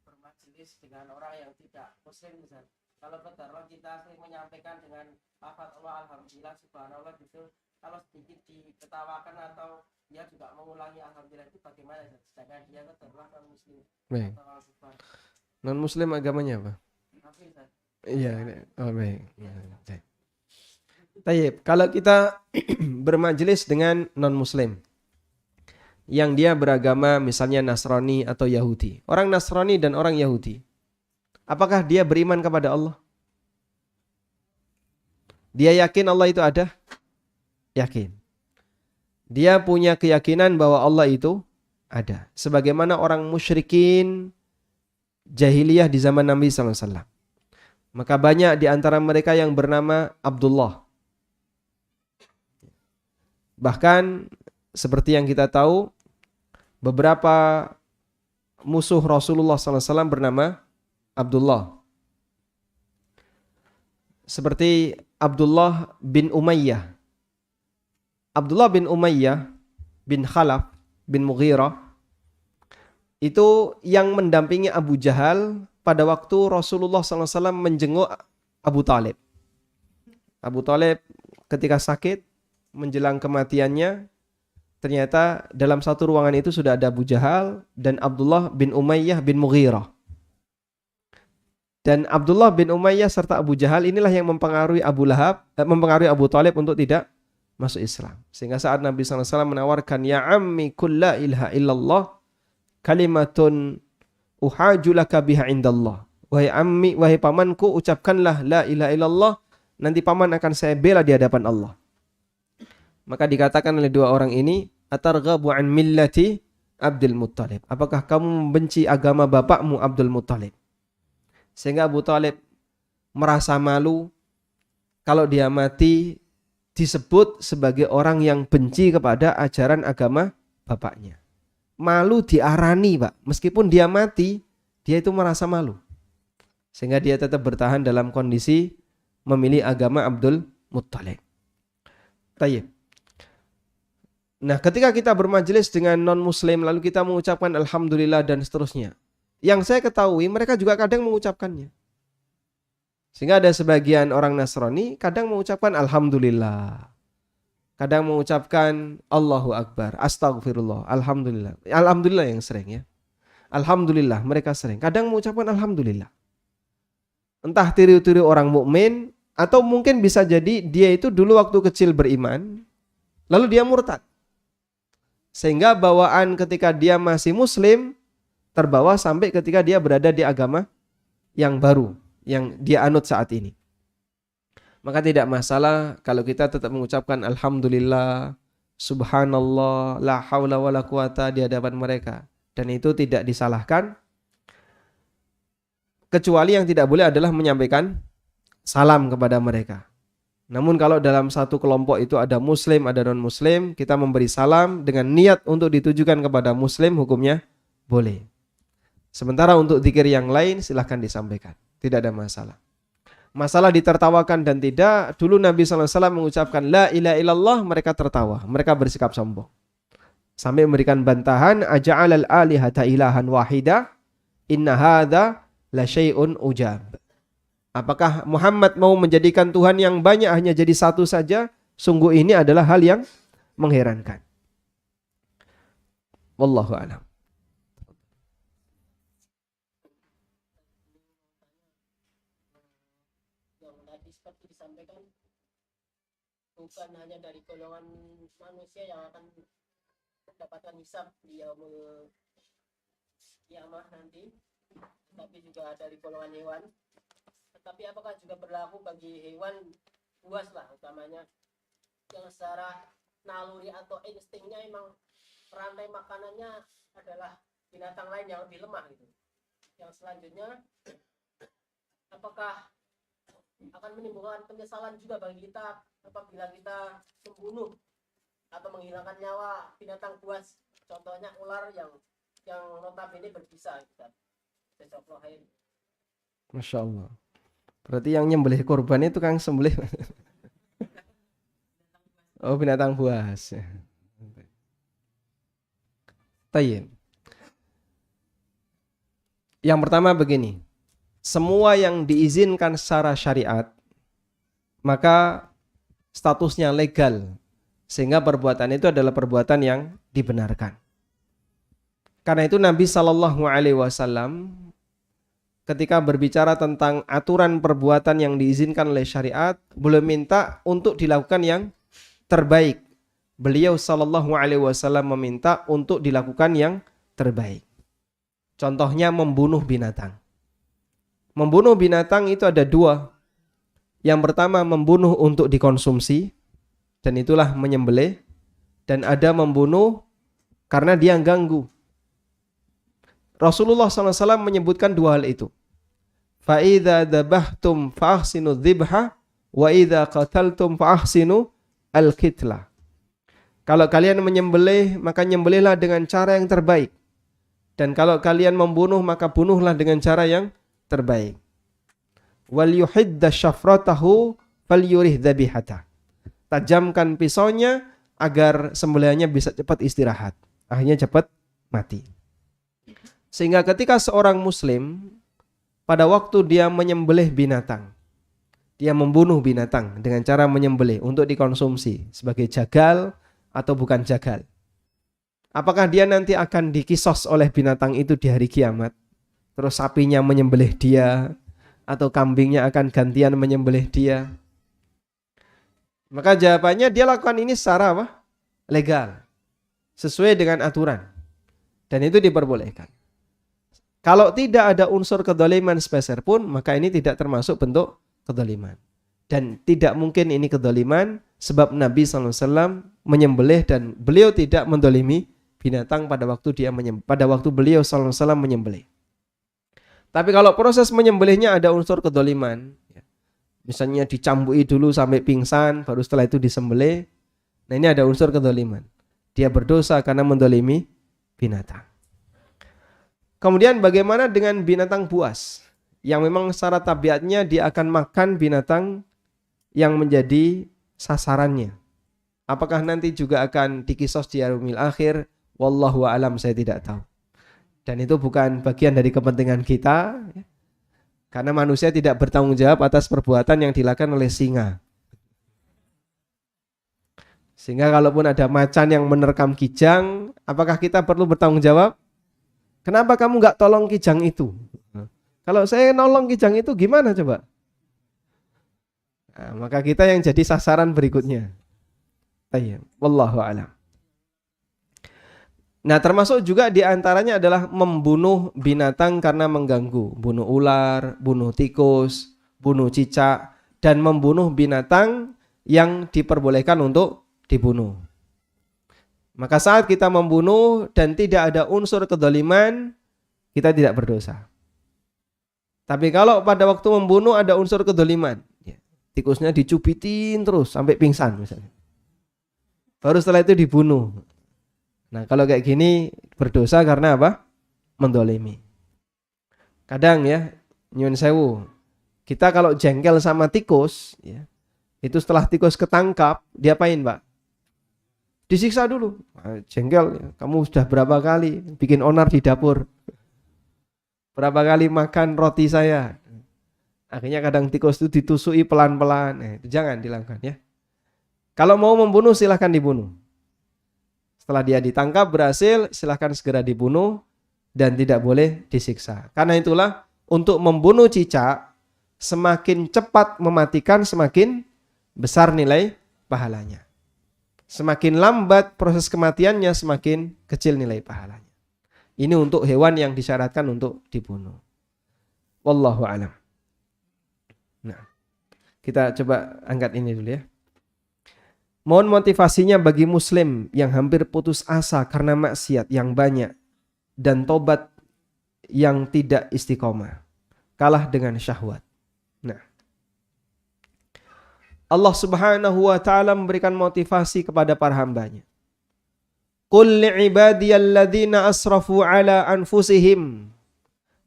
Bermajelis dengan orang yang tidak muslim, misal. Kalau katakanlah kita sering menyampaikan dengan lafaz Allah, alhamdulillah, subhanallah gitu, kalau sedikit diketawakan atau dia juga mengulangi alhamdulillah, itu bagaimana? Sedangkan dia katakanlah non muslim. Baik. Non muslim agamanya apa? Iya, oh baik. Tayyib, kalau kita bermajelis dengan non-muslim yang dia beragama misalnya Nasrani atau Yahudi. Orang Nasrani dan orang Yahudi, apakah dia beriman kepada Allah? Dia yakin Allah itu ada? Yakin. Dia punya keyakinan bahwa Allah itu ada. Sebagaimana orang musyrikin jahiliyah di zaman Nabi SAW. Maka banyak di antara mereka yang bernama Abdullah. Bahkan seperti yang kita tahu, beberapa musuh Rasulullah SAW bernama Abdullah. Seperti Abdullah bin Umayyah. Abdullah bin Umayyah bin Khalaf bin Mughirah itu yang mendampingi Abu Jahal pada waktu Rasulullah SAW menjenguk Abu Talib. Abu Talib ketika sakit menjelang kematiannya, ternyata dalam satu ruangan itu sudah ada Abu Jahal dan Abdullah bin Umayyah bin Mughirah. Dan Abdullah bin Umayyah serta Abu Jahal inilah yang mempengaruhi mempengaruhi Abu Talib untuk tidak masuk Islam. Sehingga saat Nabi SAW menawarkan, ya ammi kulla ilaha illallah kalimatun uhajulaka biha indallah. Wahai ammi, wahai pamanku, ucapkanlah la ilaha illallah, nanti paman akan saya bela di hadapan Allah. Maka dikatakan oleh dua orang ini, atarghabu an millati Abdul Muttalib. Apakah kamu membenci agama bapakmu Abdul Muttalib? Sehingga Abu Talib merasa malu kalau dia mati disebut sebagai orang yang benci kepada ajaran agama bapaknya. Malu diarani, Pak. Meskipun dia mati, dia itu merasa malu. Sehingga dia tetap bertahan dalam kondisi memilih agama Abdul Muttalib. Tayyib. Nah, ketika kita bermajelis dengan non-muslim, lalu kita mengucapkan alhamdulillah dan seterusnya. Yang saya ketahui, mereka juga kadang mengucapkannya. Sehingga ada sebagian orang Nasrani kadang mengucapkan alhamdulillah. kadang mengucapkan Allahu Akbar, Astagfirullah, Alhamdulillah. Alhamdulillah yang sering ya. Alhamdulillah mereka sering. Kadang mengucapkan Alhamdulillah. Entah tiru-tiru orang mukmin atau mungkin bisa jadi dia itu dulu waktu kecil beriman, lalu dia murtad. Sehingga bawaan ketika dia masih muslim terbawa sampai ketika dia berada di agama yang baru, yang dia anut saat ini. Maka tidak masalah kalau kita tetap mengucapkan Alhamdulillah, Subhanallah, la haula wa la quwata di hadapan mereka. Dan itu tidak disalahkan. Kecuali yang tidak boleh adalah menyampaikan salam kepada mereka. Namun kalau dalam satu kelompok itu ada muslim, ada non-muslim, kita memberi salam dengan niat untuk ditujukan kepada muslim, hukumnya boleh. Sementara untuk zikir yang lain silahkan disampaikan. Tidak ada masalah. Masalah ditertawakan dan tidak, dulu Nabi SAW mengucapkan la ilaha illallah, mereka tertawa, mereka bersikap sombong. Sampai memberikan bantahan, aja'alal alihata ilahan wahida, inna hadha la syai'un ujab. Apakah Muhammad mau menjadikan Tuhan yang banyak hanya jadi satu saja? Sungguh ini adalah hal yang mengherankan. Wallahu a'lam. Yang tadi seperti disampaikan, bukan hanya dari golongan manusia yang akan mendapatkan hisab di yaumul kiamah nanti, tapi juga dari golongan hewan. Tetapi apakah juga berlaku bagi hewan buas lah utamanya, yang secara naluri atau instingnya emang rantai makanannya adalah binatang lain yang lebih lemah gitu. Yang selanjutnya, apakah akan menimbulkan penyesalan juga bagi kita apabila kita membunuh atau menghilangkan nyawa binatang buas, contohnya ular yang notabene berbisa gitu. Jazakallahu. Masya Allah. Berarti yang nyembelih korban itu kan sembelih. Oh, binatang buas. Tayyib. Yang pertama begini. Semua yang diizinkan secara syariat, maka statusnya legal. Sehingga perbuatan itu adalah perbuatan yang dibenarkan. Karena itu Nabi SAW ketika berbicara tentang aturan perbuatan yang diizinkan oleh syariat, belum minta untuk dilakukan yang terbaik. Beliau SAW meminta untuk dilakukan yang terbaik. Contohnya membunuh binatang. Membunuh binatang itu ada dua. Yang pertama membunuh untuk dikonsumsi, dan itulah menyembelih. Dan ada membunuh karena dia ganggu. Rasulullah SAW menyebutkan dua hal itu. Fa'idha dabahtum fa'ahsinu dhibha wa idha qataltum fa'ahsinu al-kitlah. Kalau kalian menyembelih, maka nyembelihlah dengan cara yang terbaik. Dan kalau kalian membunuh, maka bunuhlah dengan cara yang terbaik. Wal yuhidda syafratahu fal yurih dhabihata. Tajamkan pisaunya agar sembelihannya bisa cepat istirahat. Akhirnya cepat mati. Sehingga ketika seorang muslim pada waktu dia menyembelih binatang, dia membunuh binatang dengan cara menyembelih untuk dikonsumsi sebagai jagal atau bukan jagal. Apakah dia nanti akan dikisos oleh binatang itu di hari kiamat? Terus sapinya menyembelih dia atau kambingnya akan gantian menyembelih dia? Maka jawabannya dia lakukan ini secara apa? Legal. Sesuai dengan aturan. Dan itu diperbolehkan. Kalau tidak ada unsur kedzaliman sepeser pun, maka ini tidak termasuk bentuk kedzaliman. Dan tidak mungkin ini kedzaliman sebab Nabi SAW menyembelih dan beliau tidak mendolimi binatang pada waktu beliau SAW menyembelih. Tapi kalau proses menyembelihnya ada unsur kedzaliman, misalnya dicambui dulu sampai pingsan, baru setelah itu disembelih, nah ini ada unsur kedzaliman. Dia berdosa karena mendolimi binatang. Kemudian bagaimana dengan binatang buas yang memang secara tabiatnya dia akan makan binatang yang menjadi sasarannya? Apakah nanti juga akan dikisos di yaumil akhir? Wallahu a'lam, saya tidak tahu. Dan itu bukan bagian dari kepentingan kita, karena manusia tidak bertanggung jawab atas perbuatan yang dilakukan oleh singa. Sehingga kalaupun ada macan yang menerkam kijang, apakah kita perlu bertanggung jawab? Kenapa kamu nggak tolong kijang itu? Kalau saya nolong kijang itu gimana coba? Nah, maka kita yang jadi sasaran berikutnya. Tayyib. Wallahu a'lam. Nah, termasuk juga diantaranya adalah membunuh binatang karena mengganggu. Bunuh ular, bunuh tikus, bunuh cicak, dan membunuh binatang yang diperbolehkan untuk dibunuh. Maka saat kita membunuh dan tidak ada unsur kedzaliman, kita tidak berdosa. Tapi kalau pada waktu membunuh ada unsur kedzaliman, tikusnya dicubitin terus sampai pingsan misalnya, baru setelah itu dibunuh. Nah, kalau kayak gini berdosa karena apa? Mendolimi. Kadang ya, nyuwun sewu, kita kalau jengkel sama tikus, ya, itu setelah tikus ketangkap, diapain Pak? Disiksa dulu. Nah, jengkel, ya, kamu sudah berapa kali bikin onar di dapur? Berapa kali makan roti saya? Akhirnya kadang tikus itu ditusui pelan-pelan. Itu jangan dilakukan ya. Kalau mau membunuh silahkan dibunuh. Setelah dia ditangkap berhasil, silahkan segera dibunuh dan tidak boleh disiksa. Karena itulah untuk membunuh cicak, semakin cepat mematikan semakin besar nilai pahalanya. Semakin lambat proses kematiannya, semakin kecil nilai pahalanya. Ini untuk hewan yang disyaratkan untuk dibunuh. Wallahu a'lam. Nah, kita coba angkat ini dulu ya. Mohon motivasinya bagi muslim yang hampir putus asa karena maksiat yang banyak dan tobat yang tidak istiqomah, kalah dengan syahwat. Nah, Allah Subhanahu wa taala memberikan motivasi kepada para hambanya. Qul li'ibadiyalladzina asrafu ala anfusihim.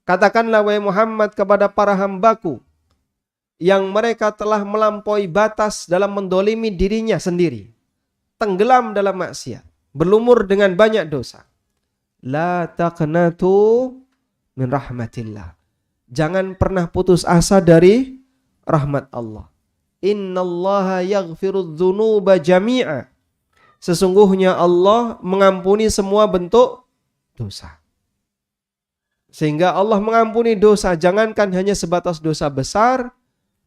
Katakanlah wahai Muhammad kepada para hambaku yang mereka telah melampaui batas dalam mendolimi dirinya sendiri, tenggelam dalam maksiat, berlumur dengan banyak dosa. La taqnatu min rahmatillah. Jangan pernah putus asa dari rahmat Allah. Innallaha yaghfirudz dzunuba jami'a. Sesungguhnya Allah mengampuni semua bentuk dosa. Sehingga Allah mengampuni dosa, jangankan hanya sebatas dosa besar,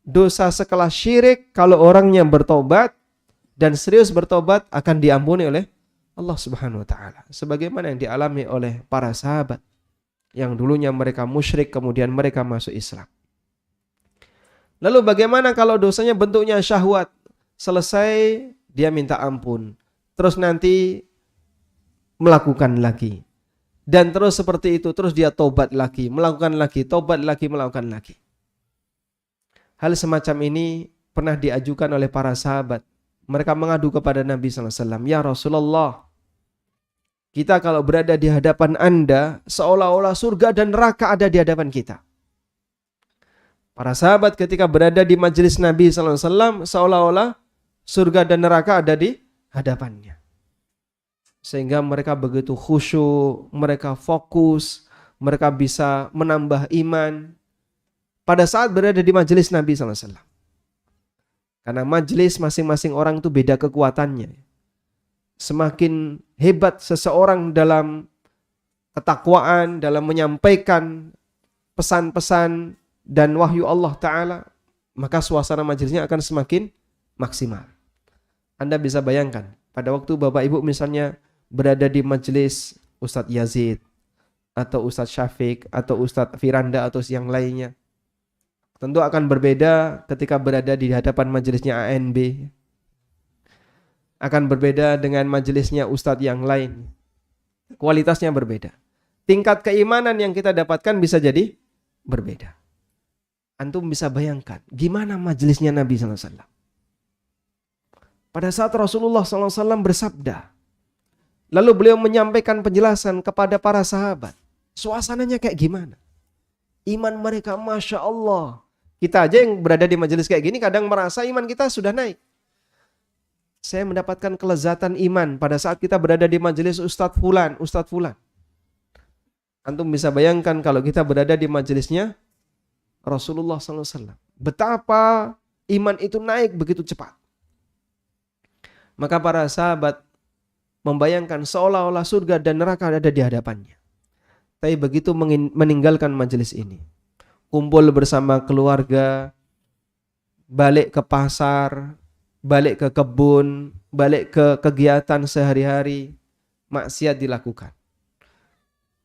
dosa sekelas syirik, kalau orangnya bertobat dan serius bertobat akan diampuni oleh Allah Subhanahu wa taala. Sebagaimana yang dialami oleh para sahabat yang dulunya mereka musyrik kemudian mereka masuk Islam. Lalu bagaimana kalau dosanya bentuknya syahwat? Selesai dia minta ampun, terus nanti melakukan lagi. Dan terus seperti itu, terus dia tobat lagi, melakukan lagi, tobat lagi, melakukan lagi. Hal semacam ini pernah diajukan oleh para sahabat. Mereka mengadu kepada Nabi SAW, ya Rasulullah, kita kalau berada di hadapan Anda, seolah-olah surga dan neraka ada di hadapan kita. Para sahabat ketika berada di majelis Nabi SAW, seolah-olah surga dan neraka ada di hadapannya. Sehingga mereka begitu khusyuk, mereka fokus, mereka bisa menambah iman pada saat berada di majelis Nabi SAW. Karena majelis masing-masing orang itu beda kekuatannya. Semakin hebat seseorang dalam ketakwaan, dalam menyampaikan pesan-pesan dan wahyu Allah Ta'ala, maka suasana majelisnya akan semakin maksimal. Anda bisa bayangkan, pada waktu Bapak Ibu misalnya berada di majelis Ustadz Yazid, atau Ustadz Syafiq, atau Ustadz Firanda, atau yang lainnya, tentu akan berbeda ketika berada di hadapan majelisnya ANB. Akan berbeda dengan majelisnya Ustadz yang lain. Kualitasnya berbeda. Tingkat keimanan yang kita dapatkan bisa jadi berbeda. Antum bisa bayangkan gimana majelisnya Nabi SAW. Pada saat Rasulullah SAW bersabda, lalu beliau menyampaikan penjelasan kepada para sahabat, suasananya kayak gimana? Iman mereka Masya Allah. Kita aja yang berada di majelis kayak gini kadang merasa iman kita sudah naik. Saya mendapatkan kelezatan iman pada saat kita berada di majelis Ustadz Fulan, Ustadz Fulan. Antum bisa bayangkan kalau kita berada di majelisnya Rasulullah SAW. Betapa iman itu naik begitu cepat. Maka para sahabat membayangkan seolah-olah surga dan neraka ada di hadapannya. Tapi begitu meninggalkan majelis ini, kumpul bersama keluarga, balik ke pasar, balik ke kebun, balik ke kegiatan sehari-hari, maksiat dilakukan.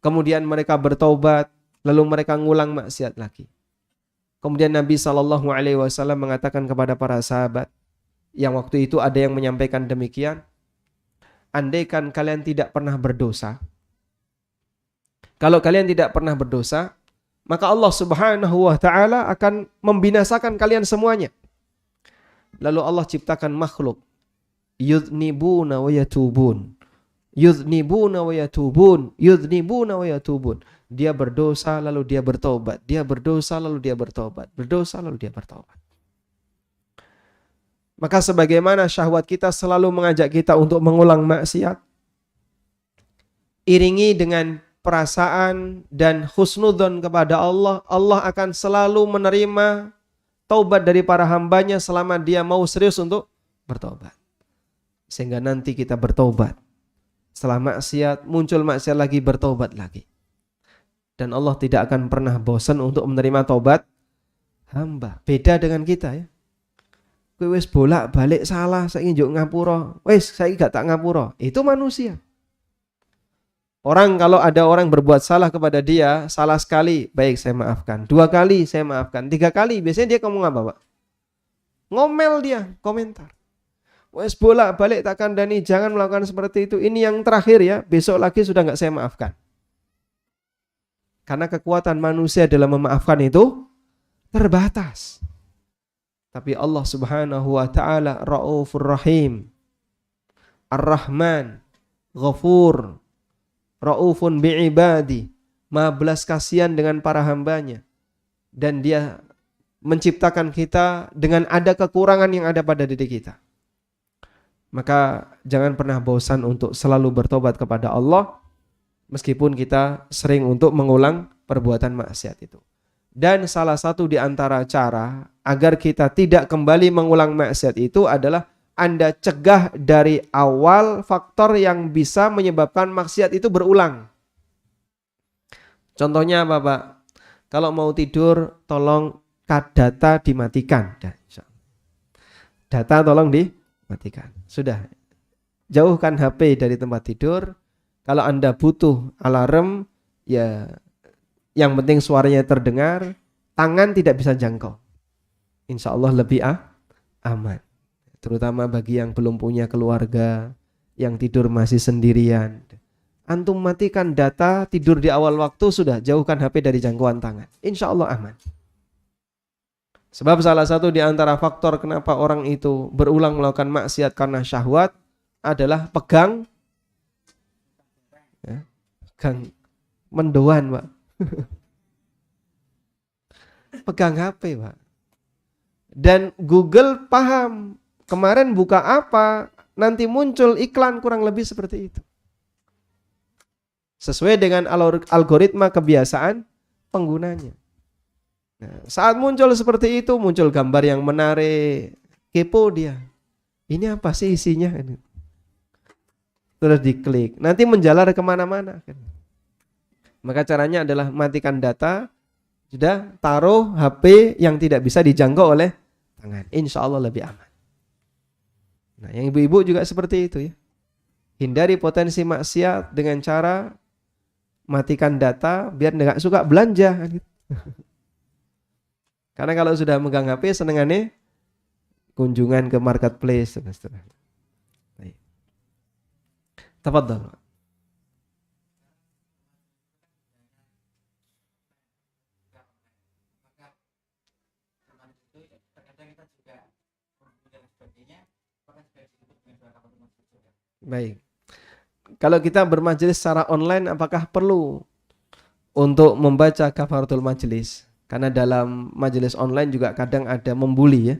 Kemudian mereka bertaubat, lalu mereka ngulang maksiat lagi. Kemudian Nabi SAW mengatakan kepada para sahabat, yang waktu itu ada yang menyampaikan demikian, andaikan kalian tidak pernah berdosa, kalau kalian tidak pernah berdosa, maka Allah Subhanahu wa ta'ala akan membinasakan kalian semuanya. Lalu Allah ciptakan makhluk, yudhnibuna wa yatubun, yudhnibuna wa yatubun, yudhnibuna wa yatubun. Dia berdosa lalu dia bertobat, dia berdosa lalu dia bertobat, berdosa lalu dia bertobat. Maka sebagaimana syahwat kita selalu mengajak kita untuk mengulang maksiat, iringi dengan perasaan dan husnudzon kepada Allah, Allah akan selalu menerima taubat dari para hambanya selama dia mau serius untuk bertobat. Sehingga nanti kita bertobat. Setelah maksiat, muncul maksiat lagi, bertobat lagi. Dan Allah tidak akan pernah bosan untuk menerima taubat hamba. Beda dengan kita ya. Kowe wis bolak-balik salah, saiki njuk ngapura. Wis saiki gak tak ngapura. Itu manusia. Orang kalau ada orang berbuat salah kepada dia, salah sekali, baik saya maafkan. 2 kali saya maafkan. 3 kali, biasanya dia ngomong apa, Pak? Ngomel dia, komentar. Wes bolak-balik tak kandani, jangan melakukan seperti itu. Ini yang terakhir ya, besok lagi sudah enggak saya maafkan. Karena kekuatan manusia dalam memaafkan itu terbatas. Tapi Allah Subhanahu wa ta'ala Raufur Rahim, Ar-Rahman, Ghafur, Raufun bi'ibadi, Maha belas kasihan dengan para hambanya. Dan dia menciptakan kita dengan ada kekurangan yang ada pada diri kita. Maka jangan pernah bosan untuk selalu bertobat kepada Allah, meskipun kita sering untuk mengulang perbuatan maksiat itu. Dan salah satu di antara cara agar kita tidak kembali mengulang maksiat itu adalah Anda cegah dari awal faktor yang bisa menyebabkan maksiat itu berulang. Contohnya apa, Pak? Kalau mau tidur, tolong data dimatikan. Data tolong dimatikan. Sudah. Jauhkan HP dari tempat tidur. Kalau Anda butuh alarm, ya yang penting suaranya terdengar, tangan tidak bisa jangkau. Insya Allah lebih aman. Terutama bagi yang belum punya keluarga, yang tidur masih sendirian. Antum matikan data, tidur di awal waktu, sudah jauhkan HP dari jangkauan tangan. Insya Allah aman. Sebab salah satu di antara faktor kenapa orang itu berulang melakukan maksiat karena syahwat adalah pegang mendoan, Pak. Pegang HP, Pak. Dan Google paham. Kemarin buka apa, nanti muncul iklan kurang lebih seperti itu. Sesuai dengan algoritma kebiasaan penggunanya. Nah, saat muncul seperti itu, muncul gambar yang menarik, kepo dia. Ini apa sih isinya? Terus diklik, nanti menjalar kemana-mana. Maka caranya adalah matikan data, sudah taruh HP yang tidak bisa dijangkau oleh tangan. Insya Allah lebih aman. Nah, yang ibu-ibu juga seperti itu ya. Hindari potensi maksiat dengan cara matikan data biar nggak suka belanja. Karena kalau sudah megang HP senengannya kunjungan ke marketplace dan seterusnya. Baik. Tafadhal. Baik. Kalau kita bermajelis secara online, apakah perlu untuk membaca kafaratul majelis? Karena dalam majelis online juga kadang ada membuli ya.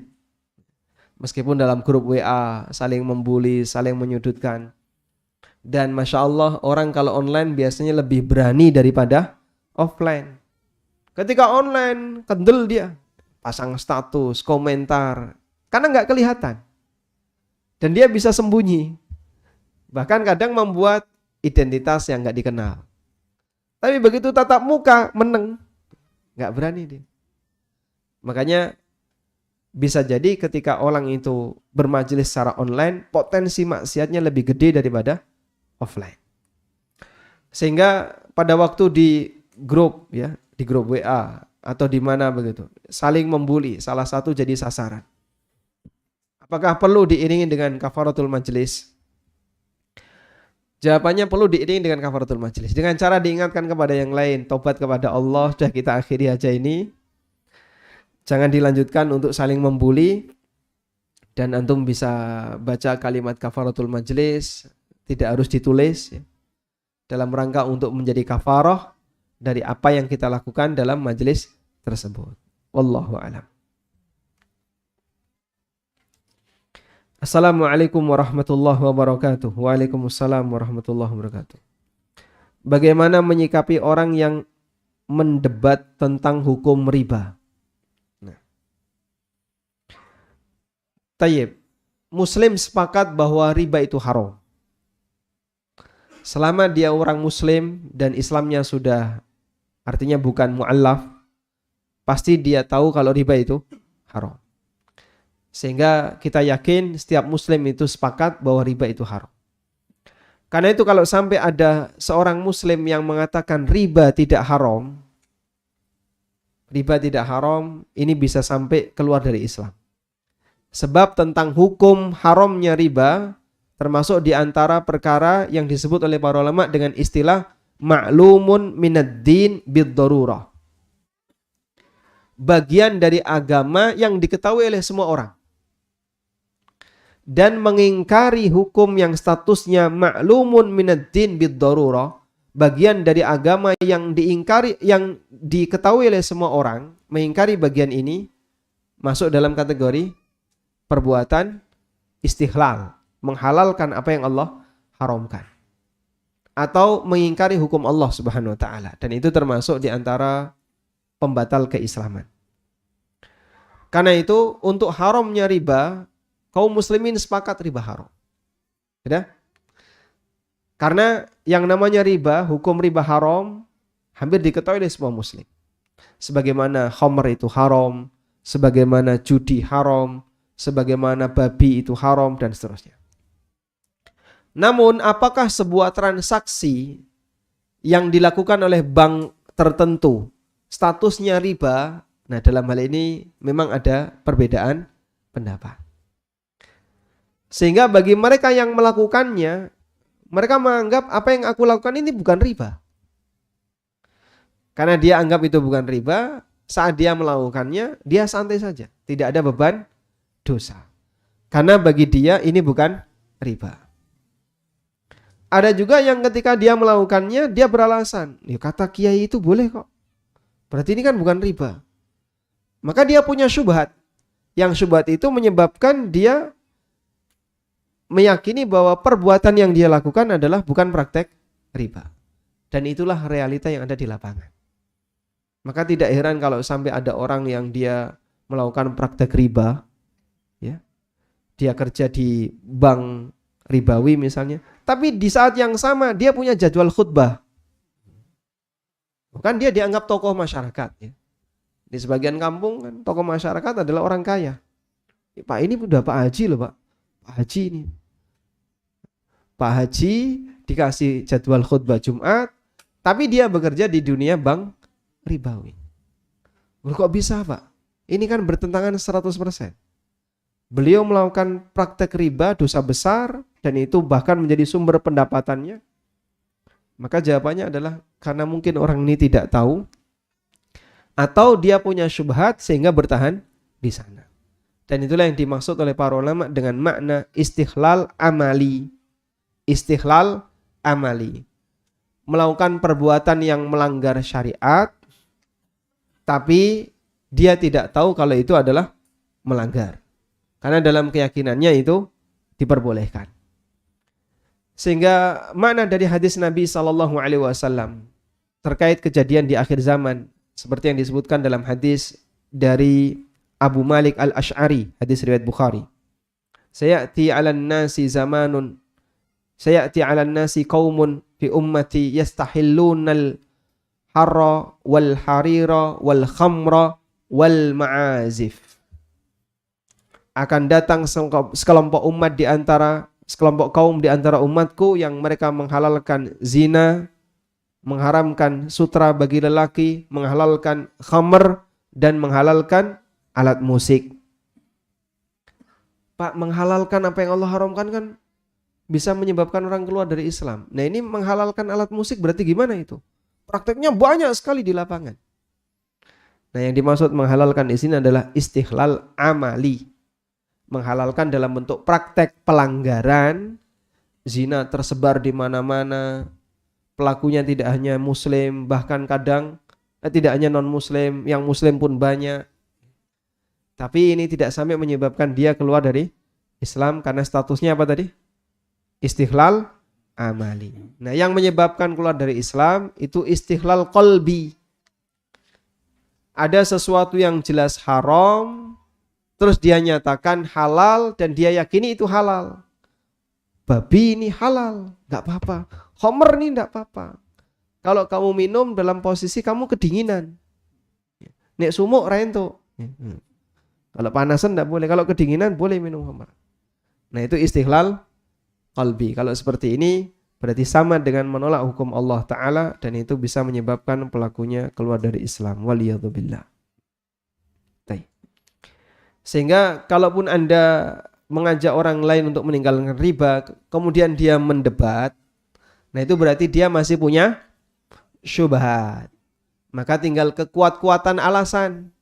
Meskipun dalam grup WA saling membuli, saling menyudutkan. Dan Masya Allah orang kalau online biasanya lebih berani daripada offline. Ketika online kendel dia, pasang status, komentar, karena nggak kelihatan. Dan dia bisa sembunyi. Bahkan kadang membuat identitas yang nggak dikenal. Tapi begitu tatap muka, meneng. Nggak berani dia. Makanya bisa jadi ketika orang itu bermajelis secara online, potensi maksiatnya lebih gede daripada offline. Sehingga pada waktu di grup ya, di grup WA atau di mana begitu, saling membuli, salah satu jadi sasaran. Apakah perlu diiringi dengan kafaratul majelis? Jawabannya perlu diiringi dengan kafaratul majelis. Dengan cara diingatkan kepada yang lain, tobat kepada Allah, sudah kita akhiri aja ini. Jangan dilanjutkan untuk saling membuli. Dan antum bisa baca kalimat kafaratul majelis, tidak harus ditulis ya, dalam rangka untuk menjadi kafarah dari apa yang kita lakukan dalam majelis tersebut. Wallahu a'lam. Assalamualaikum warahmatullahi wabarakatuh. Waalaikumsalam warahmatullahi wabarakatuh. Bagaimana menyikapi orang yang mendebat tentang hukum riba? Tayyib. Muslim sepakat bahwa riba itu haram. Selama dia orang muslim dan Islamnya sudah, artinya bukan mu'allaf, pasti dia tahu kalau riba itu haram. Sehingga kita yakin setiap muslim itu sepakat bahwa riba itu haram. Karena itu kalau sampai ada seorang muslim yang mengatakan riba tidak haram, ini bisa sampai keluar dari Islam. Sebab tentang hukum haramnya riba termasuk di antara perkara yang disebut oleh para ulama dengan istilah ma'lumun minad din bid-darurah. Bagian dari agama yang diketahui oleh semua orang. Dan mengingkari hukum yang statusnya ma'lumun minad din bid-darurah, bagian dari agama yang diingkari, yang diketahui oleh semua orang, mengingkari bagian ini masuk dalam kategori perbuatan istihlal, menghalalkan apa yang Allah haramkan, atau mengingkari hukum Allah Subhanahu wa taala, dan itu termasuk di antara pembatal keislaman. Karena itu untuk haramnya riba, kaum muslimin sepakat riba haram. Sudah? Karena yang namanya riba, hukum riba haram hampir diketahui oleh semua muslim. Sebagaimana khamr itu haram, sebagaimana judi haram, sebagaimana babi itu haram, dan seterusnya. Namun apakah sebuah transaksi yang dilakukan oleh bank tertentu statusnya riba? Nah, dalam hal ini memang ada perbedaan pendapat. Sehingga bagi mereka yang melakukannya, mereka menganggap apa yang aku lakukan ini bukan riba. Karena dia anggap itu bukan riba, saat dia melakukannya, dia santai saja, tidak ada beban dosa. Karena bagi dia ini bukan riba. Ada juga yang ketika dia melakukannya, dia beralasan, ya kata kiai itu boleh kok, berarti ini kan bukan riba. Maka dia punya syubhat. Yang syubhat itu menyebabkan dia meyakini bahwa perbuatan yang dia lakukan adalah bukan praktek riba. Dan itulah realita yang ada di lapangan. Maka tidak heran kalau sampai ada orang yang dia melakukan praktek riba, ya, dia kerja di bank ribawi misalnya, tapi di saat yang sama dia punya jadwal khutbah. Bukan dia dianggap tokoh masyarakat. Ya. Di sebagian kampung kan tokoh masyarakat adalah orang kaya. Pak ini udah Pak Haji loh Pak. Pak Haji ini. Pak Haji dikasih jadwal khutbah Jumat, tapi dia bekerja di dunia bank ribawi. Kok bisa Pak? Ini kan bertentangan 100%. Beliau melakukan praktek riba, dosa besar, dan itu bahkan menjadi sumber pendapatannya. Maka jawabannya adalah karena mungkin orang ini tidak tahu, atau dia punya syubhat sehingga bertahan di sana. Dan itulah yang dimaksud oleh para ulama dengan makna istighlal amali. Istighlal amali. Melakukan perbuatan yang melanggar syariat, tapi dia tidak tahu kalau itu adalah melanggar. Karena dalam keyakinannya itu diperbolehkan. Sehingga makna dari hadis Nabi SAW terkait kejadian di akhir zaman, seperti yang disebutkan dalam hadis dari Abu Malik al-Ash'ari, hadis riwayat Bukhari. sayati 'alan nasi zamanun sayati 'alan nasi qaumun fi ummati yastahillunal harra wal harira wal khamra wal ma'azif. Akan datang sekelompok umat di antara sekelompok kaum di antara umatku yang mereka menghalalkan zina, mengharamkan sutra bagi lelaki, menghalalkan khamr dan menghalalkan alat musik. Pak, menghalalkan apa yang Allah haramkan kan bisa menyebabkan orang keluar dari Islam. Nah, ini menghalalkan alat musik berarti gimana itu? Prakteknya banyak sekali di lapangan. Nah, yang dimaksud menghalalkan di sini adalah istihlal amali. Menghalalkan dalam bentuk praktek pelanggaran, zina tersebar di mana-mana, pelakunya tidak hanya muslim, bahkan kadang tidak hanya non-muslim, yang muslim pun banyak. Tapi ini tidak sampai menyebabkan dia keluar dari Islam karena statusnya apa tadi? Istihlal amali. Nah, yang menyebabkan keluar dari Islam itu istihlal qalbi. Ada sesuatu yang jelas haram, terus dia nyatakan halal dan dia yakini itu halal. Babi ini halal, nggak apa-apa. Khamr ini nggak apa-apa. Kalau kamu minum dalam posisi kamu kedinginan. Nek sumuk rento. Kalau panasan nggak boleh. Kalau kedinginan boleh minum khamr. Nah, itu istihlal qalbi. Kalau seperti ini berarti sama dengan menolak hukum Allah Ta'ala dan itu bisa menyebabkan pelakunya keluar dari Islam. Waliyadzubillah. Sehingga kalaupun Anda mengajak orang lain untuk meninggalkan riba, kemudian dia mendebat, nah itu berarti dia masih punya syubhat. Maka tinggal kekuat-kuatan alasan.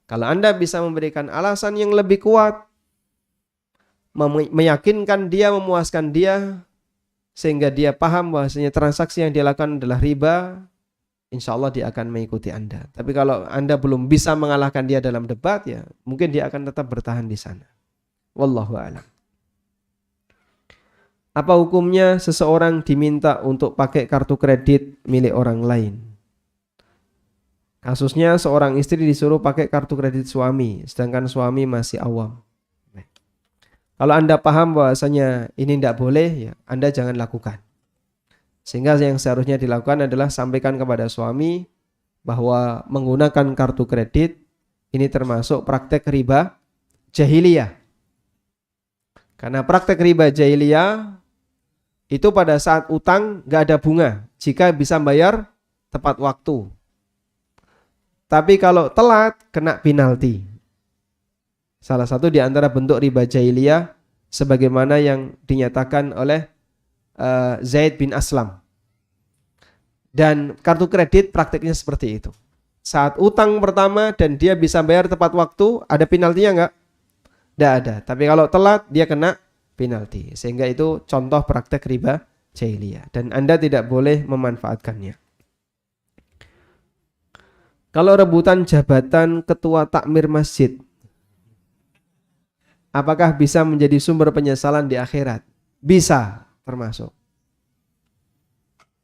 Kalau Anda bisa memberikan alasan yang lebih kuat, meyakinkan dia, memuaskan dia, sehingga dia paham bahwasanya transaksi yang dia lakukan adalah riba, insya Allah dia akan mengikuti Anda. Tapi kalau Anda belum bisa mengalahkan dia dalam debat, ya mungkin dia akan tetap bertahan di sana. Wallahu a'lam. Apa hukumnya seseorang diminta untuk pakai kartu kredit milik orang lain? Kasusnya seorang istri disuruh pakai kartu kredit suami, sedangkan suami masih awam. Kalau Anda paham bahwasanya ini tidak boleh, ya Anda jangan lakukan. Sehingga yang seharusnya dilakukan adalah sampaikan kepada suami bahwa menggunakan kartu kredit ini termasuk praktek riba jahiliyah. Karena praktek riba jahiliyah itu pada saat utang gak ada bunga jika bisa bayar tepat waktu. Tapi kalau telat kena penalti. Salah satu di antara bentuk riba jahiliyah sebagaimana yang dinyatakan oleh Zaid bin Aslam. Dan kartu kredit praktiknya seperti itu. Saat utang pertama dan dia bisa bayar tepat waktu, ada penaltinya enggak? Tidak ada. Tapi kalau telat dia kena penalti. Sehingga itu contoh praktek riba jahiliyah dan Anda tidak boleh memanfaatkannya. Kalau rebutan jabatan ketua takmir masjid, apakah bisa menjadi sumber penyesalan di akhirat? Bisa, termasuk.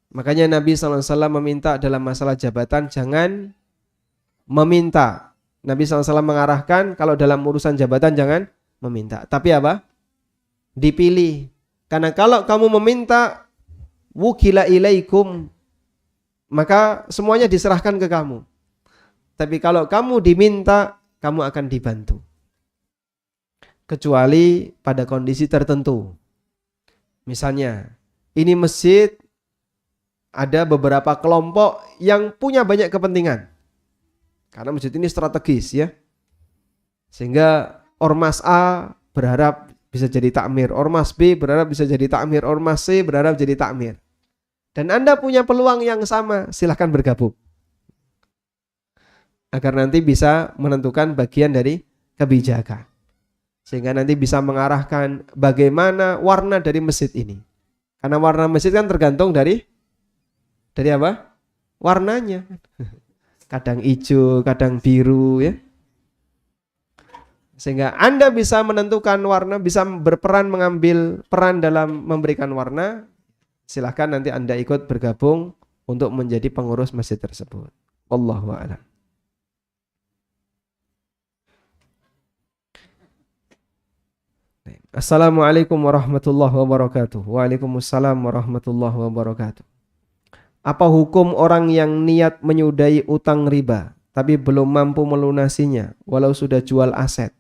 Makanya Nabi SAW meminta dalam masalah jabatan jangan meminta. Nabi SAW mengarahkan kalau dalam urusan jabatan jangan meminta. Tapi apa? Dipilih. Karena kalau kamu meminta wukila ilaikum, maka semuanya diserahkan ke kamu. Tapi kalau kamu diminta, kamu akan dibantu. Kecuali pada kondisi tertentu. Misalnya, ini masjid ada beberapa kelompok yang punya banyak kepentingan. Karena masjid ini strategis ya. Sehingga Ormas A berharap bisa jadi takmir, Ormas B berharap bisa jadi takmir, Ormas C berharap jadi takmir. Dan Anda punya peluang yang sama, silahkan bergabung. Agar nanti bisa menentukan bagian dari kebijakan. Sehingga nanti bisa mengarahkan bagaimana warna dari masjid ini. Karena warna masjid kan tergantung dari apa? Warnanya. Kadang hijau, kadang biru ya. Sehingga Anda bisa menentukan warna, bisa berperan mengambil peran dalam memberikan warna. Silahkan nanti Anda ikut bergabung untuk menjadi pengurus masjid tersebut. Wallahu a'lam. Assalamualaikum warahmatullahi wabarakatuh. Waalaikumsalam warahmatullahi wabarakatuh. Apa hukum orang yang niat menyudahi utang riba tapi belum mampu melunasinya walau sudah jual aset?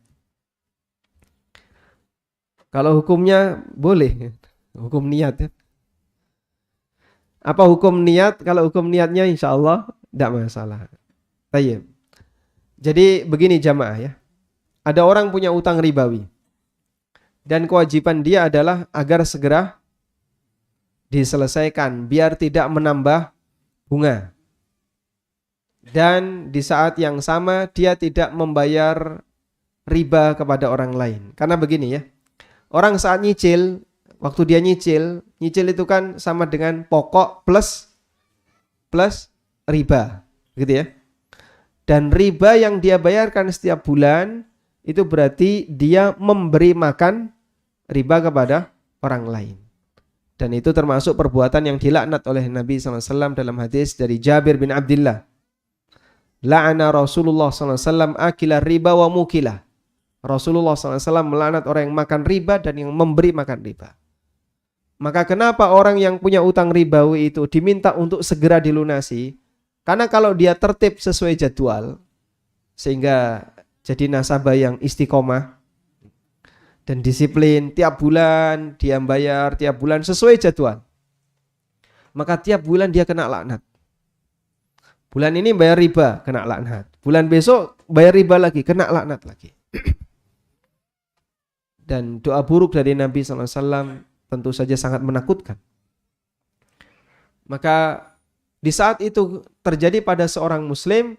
Kalau hukumnya boleh, hukum niat ya. Apa hukum niat? Kalau hukum niatnya insya Allah tidak masalah. Tayyib. Jadi begini jamaah ya. Ada orang punya utang ribawi. Dan kewajiban dia adalah agar segera diselesaikan biar tidak menambah bunga. Dan di saat yang sama dia tidak membayar riba kepada orang lain. Karena begini ya. Orang saat nyicil, waktu dia nyicil itu kan sama dengan pokok plus riba, gitu ya. Dan riba yang dia bayarkan setiap bulan itu berarti dia memberi makan riba kepada orang lain. Dan itu termasuk perbuatan yang dilaknat oleh Nabi SAW dalam hadis dari Jabir bin Abdullah. La'ana Rasulullah SAW akila riba wa mukilah. Rasulullah SAW melaknat orang yang makan riba dan yang memberi makan riba. Maka kenapa orang yang punya utang ribawi itu diminta untuk segera dilunasi? Karena kalau dia tertib sesuai jadwal, sehingga jadi nasabah yang istiqomah dan disiplin, tiap bulan dia bayar, tiap bulan sesuai jadwal, maka tiap bulan dia kena laknat. Bulan ini bayar riba, kena laknat. Bulan besok bayar riba lagi, kena laknat lagi. Dan doa buruk dari Nabi SAW tentu saja sangat menakutkan. Maka di saat itu terjadi pada seorang muslim,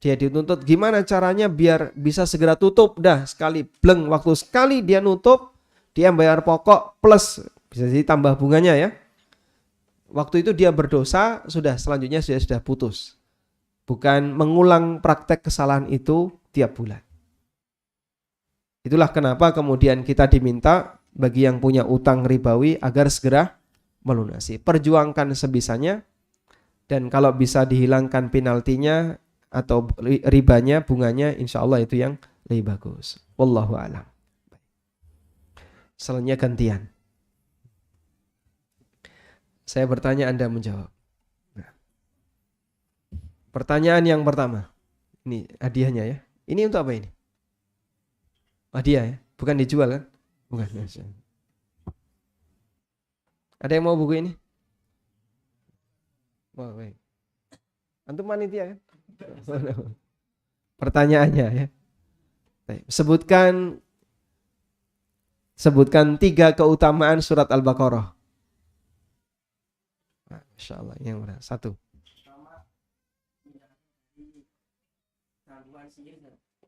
dia dituntut gimana caranya biar bisa segera tutup. Dah sekali bleng, waktu sekali dia nutup, dia bayar pokok plus bisa jadi tambah bunganya ya. Waktu itu dia berdosa, sudah selanjutnya sudah putus. Bukan mengulang praktek kesalahan itu tiap bulan. Itulah kenapa kemudian kita diminta bagi yang punya utang ribawi agar segera melunasi. Perjuangkan sebisanya, dan kalau bisa dihilangkan penaltinya atau ribanya, bunganya, insya Allah itu yang lebih bagus. Wallahu a'lam. Selanjutnya gantian. Saya bertanya, Anda menjawab. Nah. Pertanyaan yang pertama. Ini hadiahnya ya. Ini untuk apa ini? Hadiah ya, bukan dijual kan? Bukan. Ada yang mau buku ini? Oh, baik. Antum panitia kan? Pertanyaannya ya. Sebutkan 3 keutamaan surat Al-Baqarah. Masya Allah, yang mana? 1.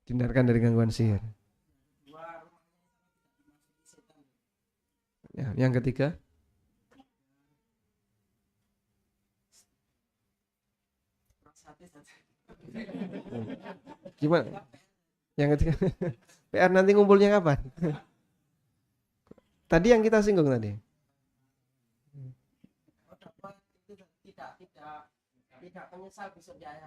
Hindarkan dari gangguan sihir. Ya, yang ketiga. Gimana? Yang ketiga. PR nanti ngumpulnya kapan? Tadi yang kita singgung tadi. Tidak menyesal besok jaya.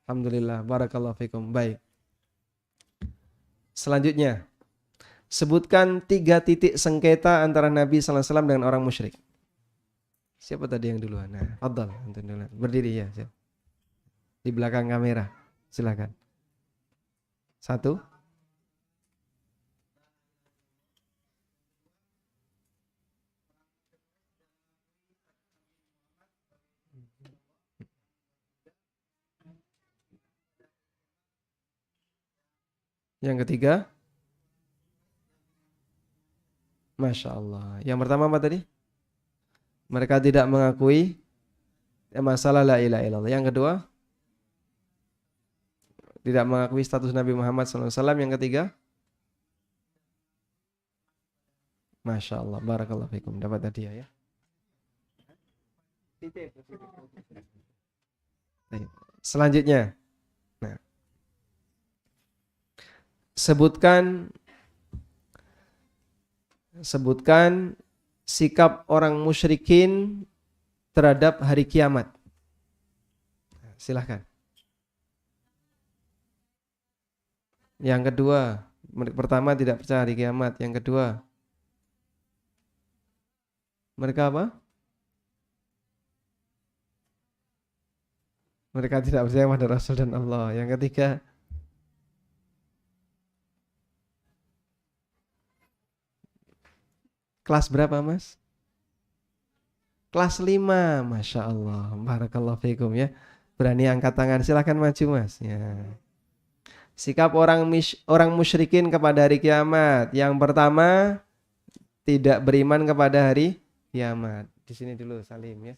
Alhamdulillah, barakallahu fikum. Baik. Selanjutnya, sebutkan 3 titik sengketa antara Nabi SAW dengan orang musyrik. Siapa tadi yang duluan? Nah, fadhal, antum duluan. Berdiri ya, siap. Di belakang kamera. Silakan. 1. Yang ketiga. Masya Allah. Yang pertama apa tadi? Mereka tidak mengakui masalah la ilaha illallah. Yang kedua, tidak mengakui status Nabi Muhammad SAW. Yang ketiga, Masya Allah, barakallahu fikum. Dapat hadiah ya. Selanjutnya, nah, sebutkan sikap orang musyrikin terhadap hari kiamat. Silahkan. Yang kedua, Pertama tidak percaya hari kiamat. Yang kedua, mereka apa? Mereka tidak percaya pada Rasul dan Allah. Yang ketiga, kelas berapa, Mas? Kelas 5, Masya Allah. Barakallahu fikum ya. Berani angkat tangan, silahkan maju, Mas. Ya. Sikap orang musyrikin kepada hari kiamat. Yang pertama, tidak beriman kepada hari kiamat. Di sini dulu Salim ya.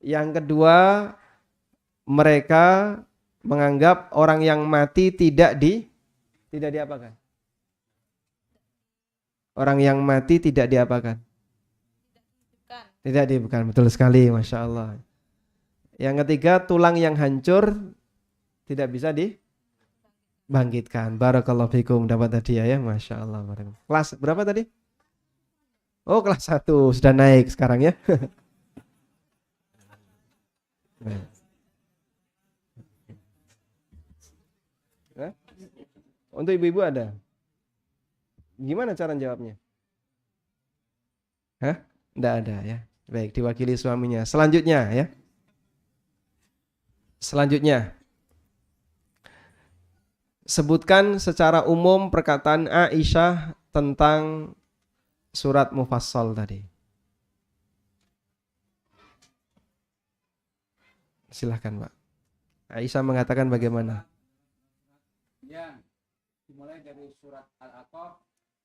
Yang kedua, mereka menganggap orang yang mati tidak diapakan. Orang yang mati tidak diapakan. Tidak dihidupkan. Betul sekali, Masya Allah. Yang ketiga, tulang yang hancur tidak bisa dibangkitkan. Barakallahu fikum, dapat hadiah ya, Masya Allah. Kelas berapa tadi? Oh, kelas 1 sudah naik sekarang ya. Untuk ibu-ibu ada? Gimana cara jawabnya? Hah? Tidak ada ya. Baik, diwakili suaminya. Selanjutnya ya. Selanjutnya, sebutkan secara umum perkataan Aisyah tentang surat Mufassal tadi. Silahkan, Pak. Aisyah mengatakan bagaimana? Yang dimulai dari surat Al-Aqaf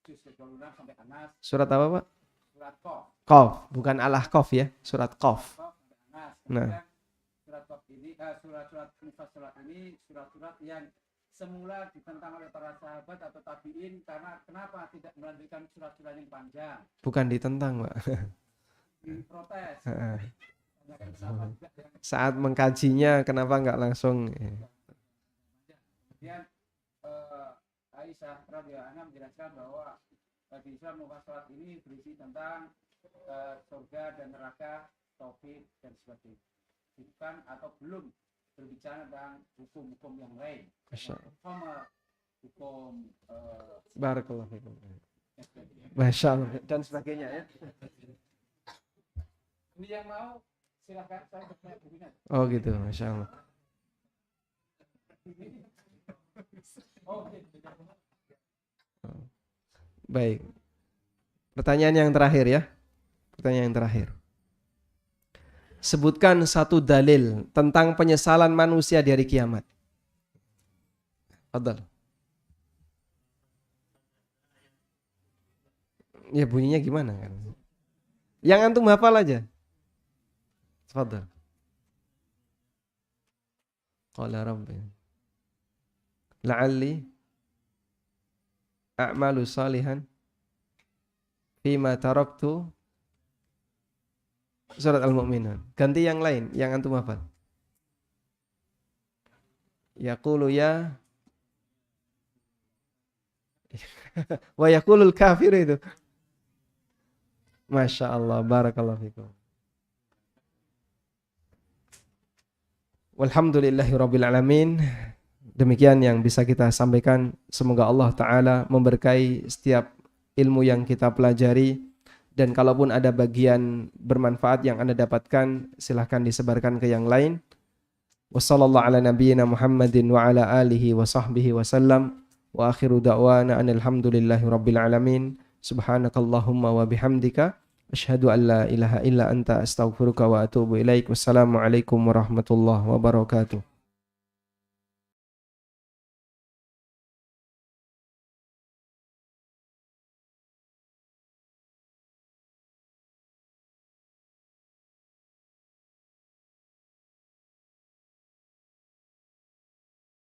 juz 26 sampai Anas. Surat apa, Pak? Surat Qaf. Qaf, bukan Al-Ahqaf ya, surat Qaf. Sampai Anas. Nah. Surat Qaf ini surat-surat Mufassal ini surat-surat yang semula ditentang oleh para sahabat atau tabi'in karena kenapa tidak melanjutkan surat-surat yang panjang? Bukan ditentang, Pak. Diprotes. Saat mengkajinya kenapa enggak langsung? Kemudian Aisyah radhiyallahu anha menjelaskan bahwa di Islam Mufassal ini berisi tentang surga dan neraka, taufik dan sebagainya. Bukan atau belum berbicara tentang hukum-hukum yang lain. Hukum Barakallahu fikum. Masya Allah dan sebagainya ya. Ini yang mau silakan saya bertanya. Oh gitu, Masya Allah. Baik. Pertanyaan yang terakhir ya. Pertanyaan yang terakhir. Sebutkan satu dalil tentang penyesalan manusia di hari kiamat. Fadhal. Ya bunyinya gimana kan? Yang antum hafal aja. Fadhal. Qala rabbi la'alli a'malu salihan fima taraktu. Surat Al-Mu'minun. Ganti yang lain, yang antum hafal. Yaqulu ya wa yaqulul kafir itu. Masya Allah, barakallahu fikum. Walhamdulillahirabbil alamin. Demikian yang bisa kita sampaikan. Semoga Allah Ta'ala memberkahi setiap ilmu yang kita pelajari. Dan kalaupun ada bagian bermanfaat yang Anda dapatkan, silahkan disebarkan ke yang lain. Wassallallahu ala nabiyyina Muhammadin wa ala alihi wa sahbihi wa sallam. Wa akhiru da'wana anilhamdulillahi rabbil alamin. Subhanakallahumma wa bihamdika. Asyhadu an la ilaha illa anta astaghfiruka wa atubu ilaik. Wassalamualaikum warahmatullahi wabarakatuh.